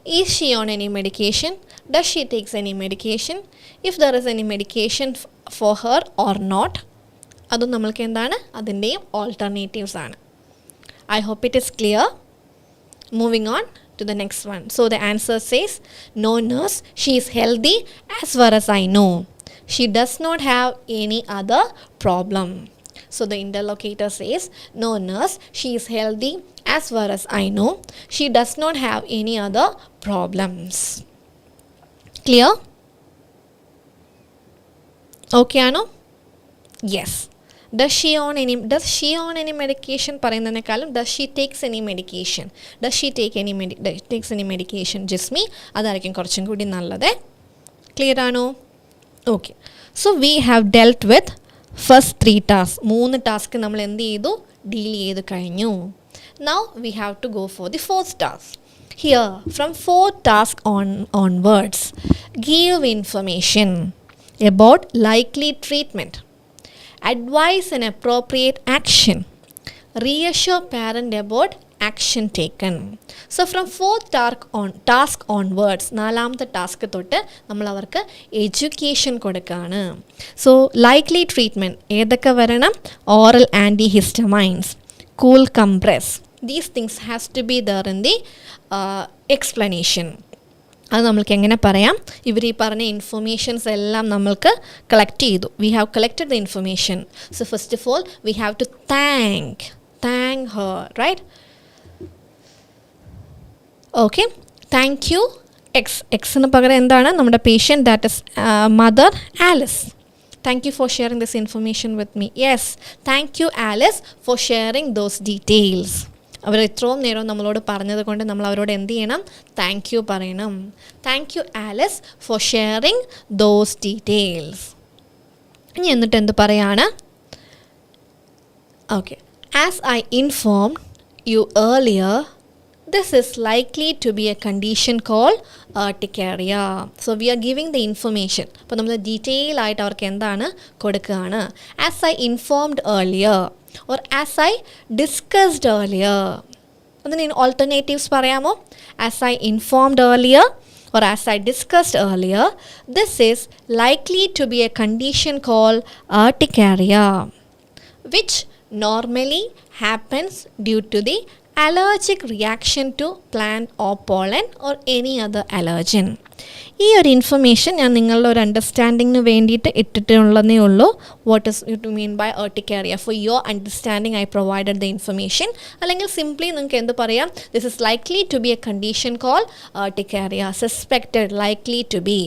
Is she on any medication? Does she takes any medication? If there is any medication for her or not? Adu nammalku endana adinte alternatives aanu. I hope it is clear. Moving on to the next one. So the answer says, no nurse, she is healthy as far as I know. She does not have any other problem. So the interlocutor says, no nurse, she is healthy as far as I know. She does not have any other problems. Clear? Okay, Anu? Yes. Does she on any medication? Parayunnathinekkalum, does she takes any medication? Does she take any takes any medication? Jismi, adarikkum korchum koodi nallathe. Clear ano? Okay. So we have dealt with first 3 tasks. 3 tasks നമ്മൾ എന്ത് ചെയ്തു? Deal ചെയ്ത് കഴിഞ്ഞു. Now we have to go for the 4th task. Here, from 4th task onwards, give information about likely treatment, advise an appropriate action, reassure parent about action taken. So from 4th task onwards, 4th task തൊട്ട് നമ്മൾ അവർക്ക് education കൊടുക്കുകയാണ്. So likely treatment ഏതൊക്കെ വരണം? Oral antihistamines, cool compress, these things has to be there in the explanation. അത് നമ്മൾക്ക് എങ്ങനെ പറയാം? ഇവർ ഈ പറഞ്ഞ ഇൻഫർമേഷൻസ് എല്ലാം നമ്മൾക്ക് കളക്ട് ചെയ്തു. We have collected the information. So first of all we have to thank her, right? Okay, thank you എക്സിന് പകരം എന്താണ്? നമ്മുടെ patient, that is mother Alice. Thank you for sharing this information with me. Yes, thank you Alice for sharing those details. അവർ ഇത്രയും നേരം നമ്മളോട് പറഞ്ഞത് കൊണ്ട് നമ്മൾ അവരോട് എന്ത് ചെയ്യണം? താങ്ക് യു പറയണം. Thank you Alice four sharing those details. ഇനി എന്നിട്ട് എന്ത് പറയാണ്? Okay, as I informed you earlier, this is likely to be a condition called urticaria. So we are giving the information. അപ്പോൾ നമ്മൾ ഡീറ്റെയിൽ ആയിട്ട് അവർക്ക് എന്താണ് കൊടുക്കുകയാണ്? As I informed earlier or as I discussed earlier. അതിന് alternatives പറയാമോ? As I informed earlier or as I discussed earlier, this is likely to be a condition called urticaria, which normally happens due to the allergic reaction to plant or pollen or any other allergen. ഈ ഒരു information ഞാൻ നിങ്ങളുടെ ഒരു അണ്ടർസ്റ്റാൻഡിങ്ങിന് വേണ്ടിയിട്ട് ഇട്ടിട്ടുള്ളതേ ഉള്ളൂ. What is you to mean by Urticaria? For your understanding I provided the information. അല്ലെങ്കിൽ simply നിങ്ങൾക്ക് എന്ത് പറയാം, this is likely to be a condition call Urticaria, suspected, likely to be,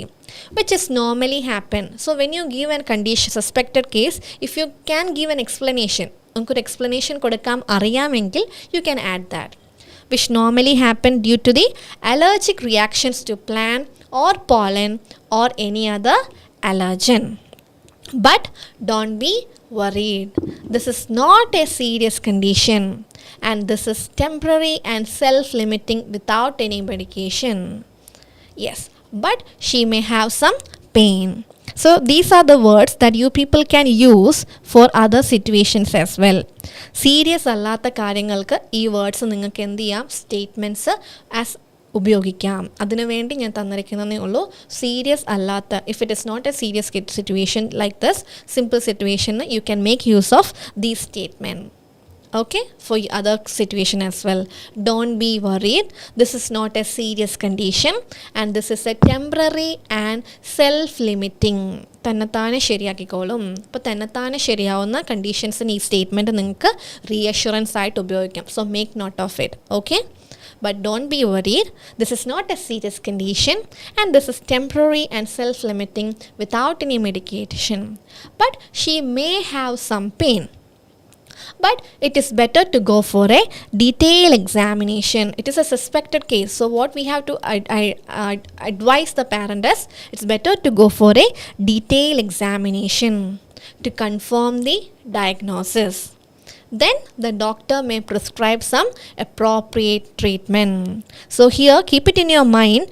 which is normally happen. So when you give a condition suspected case, if you can give an explanation, നമുക്കൊരു explanation കൊടുക്കാം അറിയാമെങ്കിൽ, you can add that, which normally happen due to the allergic reactions to plant or pollen or any other allergen. But don't be worried. This is not a serious condition and this is temporary and self-limiting without any medication. Yes, but she may have some pain. So these are the words that you people can use for other situations as well. Serious അല്ലാത്ത കാര്യങ്ങൾക്ക് ഈ words നിങ്ങൾക്ക് എന്ത് ചെയ്യാം, statements as ഉപയോഗിക്കാം. അതിനു വേണ്ടി ഞാൻ തന്നിരിക്കുന്നതേ ഉള്ളൂ. സീരിയസ് അല്ലാത്ത, if it is not a serious situation like this, simple situation, you can make use of these statement. Okay, for other situation as well. Don't be worried. This is not a serious condition and this is a temporary and self-limiting. തന്നെത്താനെ ശരിയാക്കിക്കോളും. അപ്പോൾ തന്നെത്താനെ ശരിയാവുന്ന കണ്ടീഷൻസിന് ഈ statement നിങ്ങൾക്ക് reassurance ആയിട്ട് ഉപയോഗിക്കാം. So make note of it. Okay, but don't be worried. This is not a serious condition and this is temporary and self-limiting without any medication. But she may have some pain. But it is better to go for a detailed examination. It is a suspected case. So what we have to advise the parent is, it's better to go for a detailed examination to confirm the diagnosis. Then the doctor may prescribe some appropriate treatment. So here, keep it in your mind,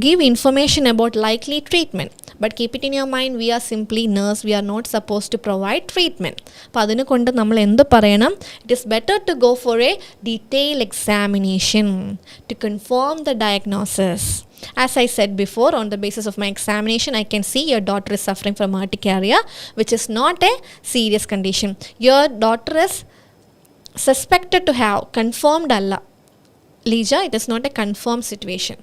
give information about likely treatment. But keep it in your mind, we are simply nurse, we are not supposed to provide treatment. അപ്പോൾ അതിനെ കൊണ്ട് നമ്മൾ എന്ത് പറയണം, it is better to go for a detailed examination to confirm the diagnosis. As I said before, on the basis of my examination, I can see your daughter is suffering from urticaria, which is not a serious condition. Your daughter is suspected to have, confirmed alla. Lija, it is not a confirmed situation.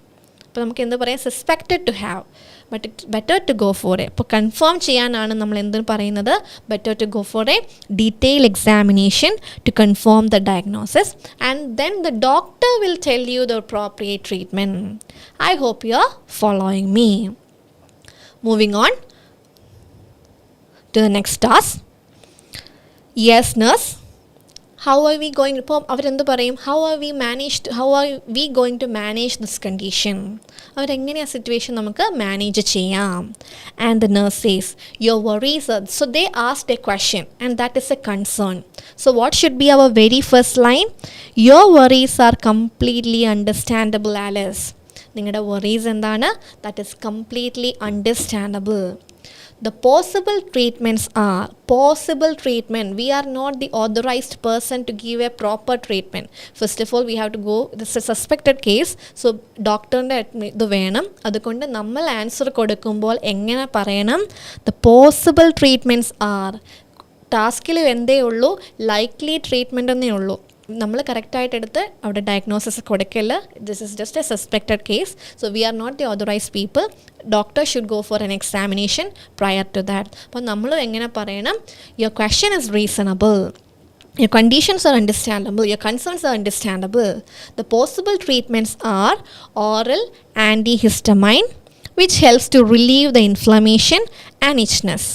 അപ്പോൾ നമുക്ക് എന്ത് പറയാം, suspected to have, but it's better to go for a. അപ്പോൾ confirm ചെയ്യാനാണ് നമ്മൾ എന്ത് പറയുന്നത്, better to go for a detail examination to confirm the diagnosis and then the doctor will tell you the appropriate treatment. I hope you are following me. Moving on to the next task. Yes nurse, how are we going, ഇപ്പോൾ അവരെന്ത് പറയും, how are we going to manage this condition? അവരെങ്ങനെ ആ situation നമുക്ക് manage ചെയ്യാം? And the nurse says, your worries are, so they asked a question and that is a concern. So what should be our very first line? Your worries are completely understandable, Alice. നിങ്ങളുടെ worries എന്താണ്? That is completely understandable. The possible treatments are, possible treatment, we are not the authorized person to give a proper treatment. First of all, we have to go, this is a suspected case, so ഡോക്ടറിൻ്റെ ഇത് വേണം. അതുകൊണ്ട് നമ്മൾ answer കൊടുക്കുമ്പോൾ എങ്ങനെ പറയണം, the possible treatments are, ടാസ്കിൽ എന്തേ ഉള്ളൂ, ലൈക്ലി ട്രീറ്റ്മെൻ്റ് എന്നേ ഉള്ളൂ. നമ്മൾ കറക്റ്റായിട്ട് എടുത്ത് അവിടെ ഡയഗ്നോസിസ് കൊടുക്കില്ല. This is just a suspected case, so we are not the authorised people. Doctor should go for an examination prior to that. അപ്പോൾ നമ്മൾ എങ്ങനെ പറയണം, your question is reasonable, your conditions are understandable, your concerns are understandable. The possible treatments are oral antihistamine, which helps to relieve the inflammation and itchiness,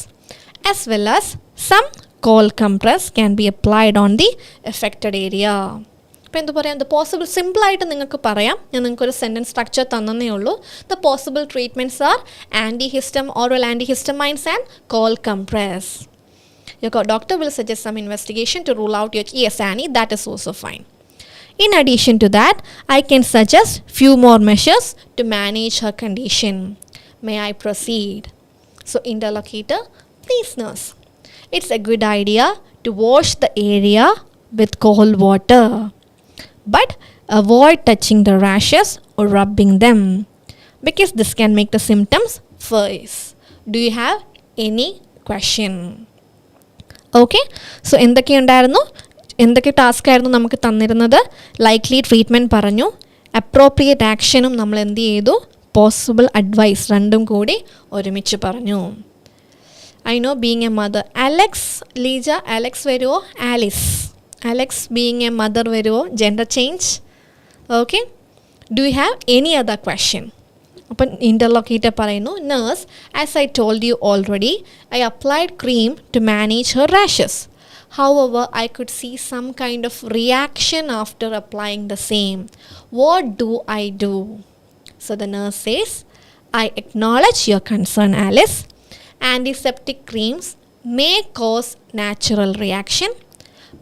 as well as some cold compress can be applied on the affected area. അപ്പോൾ എന്ത് പറയാം, the possible, സിമ്പിളായിട്ട് നിങ്ങൾക്ക് പറയാം, ഞാൻ നിങ്ങൾക്കൊരു sentence structure തന്നേ ഉള്ളൂ. The possible treatments are oral antihistamines and cold compress. Your doctor will suggest some investigation to rule out your, yes Annie, that is also fine. In addition to that, I can suggest few more measures to manage her condition. May I proceed? So interlocutor, please nurse, it's a good idea to wash the area with cold water, but avoid touching the rashes or rubbing them because this can make the symptoms worse. Do you have any question? Okay, so എന്തൊക്കെ ഉണ്ടായിരുന്നു, എന്തൊക്കെ task ആയിരുന്നു നമുക്ക് തന്നിരുന്നത്? Likely treatment പറഞ്ഞു, appropriate ആക്ഷനും നമ്മൾ എന്ത് ചെയ്തു, പോസിബിൾ അഡ്വൈസ് രണ്ടും കൂടി ഒരുമിച്ച് പറഞ്ഞു. I know being a mother. Alex, Lija, Alex വരുമോ? Alice. Alex being a mother വരുമോ? Gender change. Okay. Do you have any other question? അപ്പം ഇൻ്റർലോക്കേറ്റർ പറയുന്നു, nurse, as I told you already, I applied cream to manage her rashes. However, I could see some kind of reaction after applying the same. What do I do? So the nurse says, I acknowledge your concern, Alice. Antiseptic creams may cause natural reaction,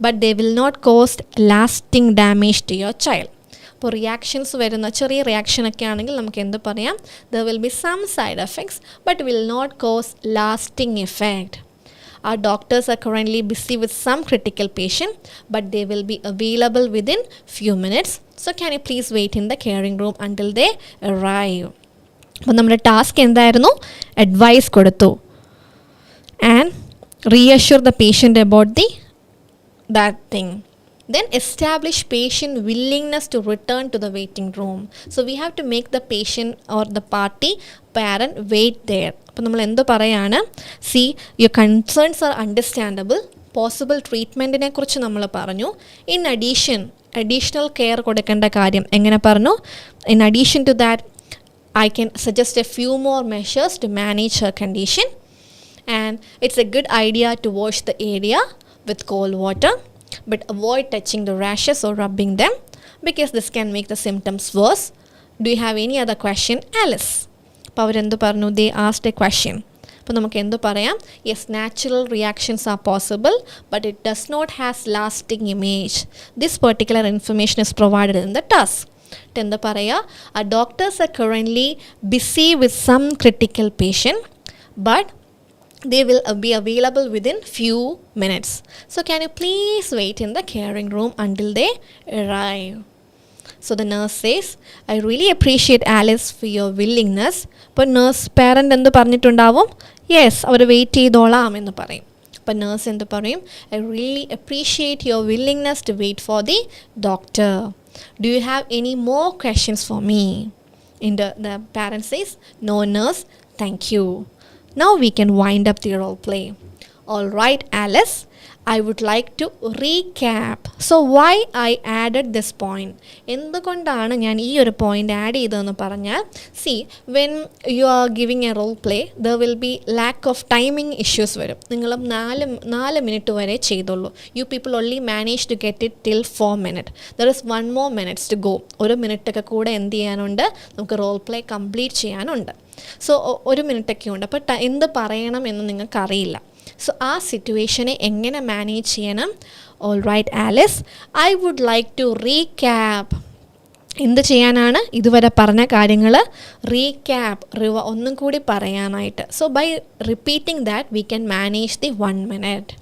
but they will not cause lasting damage to your child. ഇപ്പോൾ reactions വരുന്ന ചെറിയ റിയാക്ഷനൊക്കെ ആണെങ്കിൽ നമുക്ക് എന്ത് പറയാം? There will be some side effects but will not cause lasting effect. Our doctors are currently busy with some critical patient, but they will be available within few minutes. So can you please wait in the caring room until they arrive? അപ്പോൾ നമ്മുടെ task എന്തായിരുന്നു? Advice കൊടുത്തു and reassure the patient about that thing. Then establish patient willingness to return to the waiting room. So we have to make the patient or the parent wait there. അപ്പോൾ നമ്മൾ എന്ത് പറയാണ്? See, your concerns are understandable. Possible ട്രീറ്റ്മെൻറ്റിനെ കുറിച്ച് നമ്മൾ പറഞ്ഞു. In additional care കൊടുക്കേണ്ട കാര്യം എങ്ങനെ പറഞ്ഞു? In addition to that I can suggest a few more measures to manage her condition. And it's a good idea to wash the area with cold water, but avoid touching the rashes or rubbing them because this can make the symptoms worse. Do you have any other question, Alice? അപ്പോൾ അവരെന്ത് പറഞ്ഞു? They asked a question. അപ്പോൾ നമുക്ക് എന്ത് പറയാം? Yes, natural reactions are possible, but it does not have lasting image. This particular information is provided in the task. എന്താ പറയുക? Our doctors are currently busy with some critical patient, but they will be available within few minutes. So can you please wait in the caring room until they arrive? So the nurse says, I really appreciate Alice for your willingness. അപ്പോൾ nurse parent എന്ത് പറഞ്ഞിട്ടുണ്ടാവും? Yes, അവർ wait ചെയ്തോളാം എന്ന് പറയും. അപ്പോൾ nurse എന്ത് പറയും? I really appreciate your willingness to wait for the doctor. Do you have any more questions for me? The parent says, no nurse, thank you. Now we can wind up the role play. All right, Alice, I would like to recap. So why I added this point? എന്തുകൊണ്ടാണ് ഞാൻ ഈ ഒരു point add ചെയ്തതെന്ന് പറഞ്ഞാൽ, see, when you are giving a role play, there will be lack of timing issues വരും. നിങ്ങൾ 4 minute വരെ ചെയ്തുള്ളൂ. You people only manage to get it till 4 minutes. There is 1 more minutes to go. 1 മിനിറ്റൊക്കെ കൂടെ എന്ത് ചെയ്യാനുണ്ട്? നമുക്ക് role play complete ചെയ്യാനുണ്ട്. സോ 1 മിനിറ്റൊക്കെ ഉണ്ട്. അപ്പോൾ എന്ത് പറയണം എന്ന് നിങ്ങൾക്കറിയില്ല. സോ ആ സിറ്റുവേഷനെ എങ്ങനെ മാനേജ് ചെയ്യണം? All right Alice, I would like to recap. എന്ത് ചെയ്യാനാണ്? ഇതുവരെ പറഞ്ഞ കാര്യങ്ങൾ റീക്യാപ്പ്, ഒന്നും കൂടി പറയാനായിട്ട്. So by repeating that we can manage the 1 minute.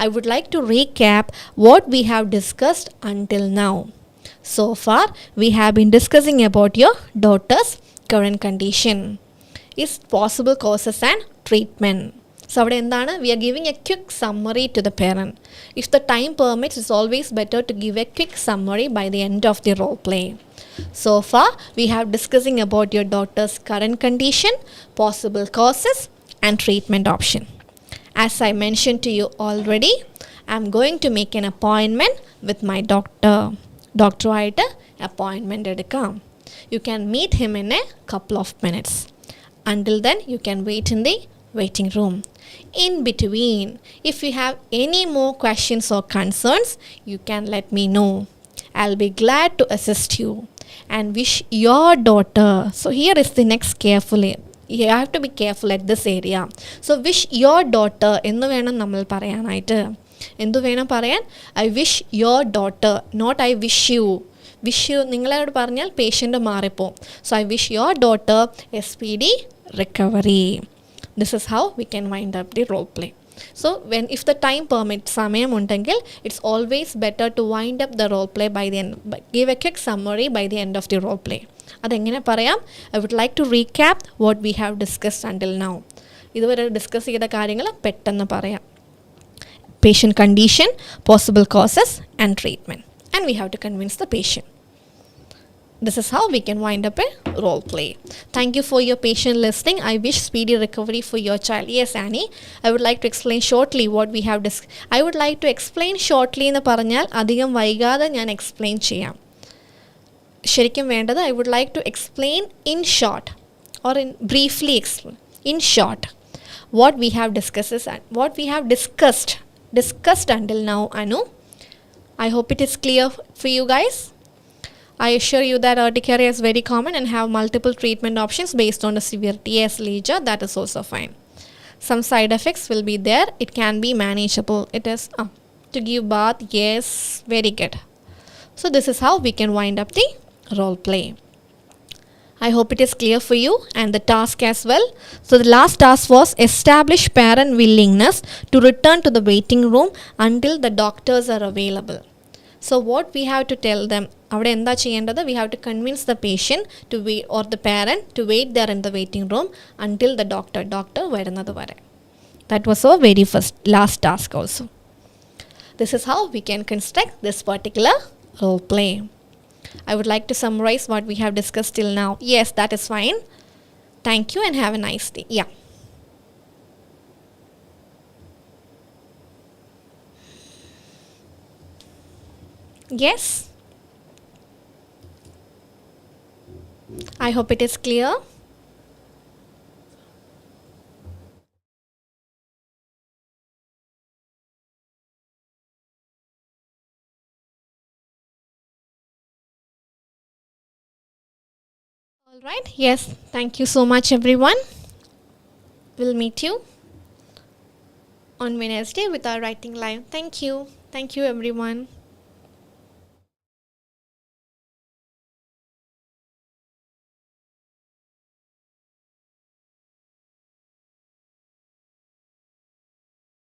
I would like to recap what we have discussed until now. So far we have been discussing about your daughter's current condition, its possible causes and treatment. So അവിടെ എന്താണ്? We are giving a quick summary to the parent. If the time permits, it's always better to give a quick summary by the end of the role play. So far we have discussing about your daughter's current condition, possible causes and treatment option. As I mentioned to you already, I'm going to make an appointment with my doctor. ഡോക്ടറുമായിട്ട് അപ്പോയിൻമെൻ്റ് എടുക്കാം. You can meet him in a couple of minutes. Until then, you can wait in the waiting room. In between, if you have any more questions or concerns, you can let me know. I'll be glad to assist you and wish your daughter. So here is the next carefully. You have to be careful at this area. So wish your daughter എന്ന് വേണം നമ്മൾ പറയാനായിട്ട്. എന്തു വേണം പറയാൻ? I wish your daughter, not I wish you. Wish you നിങ്ങളോട് പറഞ്ഞാൽ patient മാറിപ്പോവും. So I wish your daughter SPD recovery. This is how we can wind up the role play. So if the time permits, സമയമുണ്ടെങ്കിൽ it's always better to wind up the role play by the end. Give a quick summary by the end of the role play. അതെങ്ങനെ പറയാം? I would like to recap what we have discussed until now. ഇതുവരെ discuss ചെയ്ത കാര്യങ്ങൾ പെട്ടെന്ന് പറയാം. patient condition, possible causes, and treatment. And we have to convince the patient. This is how we can wind up a role play. Thank you for your patient listening. I wish speedy recovery for your child. Yes, Annie, I would like to explain shortly what we have discussed. I would like to explain shortly എന്ന് പറഞ്ഞാൽ അധികം വൈകാതെ ഞാൻ explain ചെയ്യാം. ശരിക്കും വേണ്ടത് I would like to explain in short or in briefly explain. In short, what we have discussed until now, Anu. I hope it is clear for you guys. I assure you that urticaria is very common and have multiple treatment options based on the severity. Yes, Leja, that is also fine. Some side effects will be there. It can be manageable. It is to give bath. Yes, very good. So this is how we can wind up the role play. I hope it is clear for you and the task as well. So the last task was establish parent willingness to return to the waiting room until the doctors are available. So what we have to tell them, അവിടെ എന്താ ചെയ്യേണ്ടത്? We have to convince the patient to wait or the parent to wait there in the waiting room until the doctor വരുന്നത് വരെ. That was our very last task also. This is how we can construct this particular role play. I would like to summarize what we have discussed till now. Yes, that is fine. Thank you and have a nice day. Yeah. Yes. I hope it is clear. All right. Yes. Thank you so much, everyone. We'll meet you on Wednesday with our writing live. Thank you. Thank you, everyone.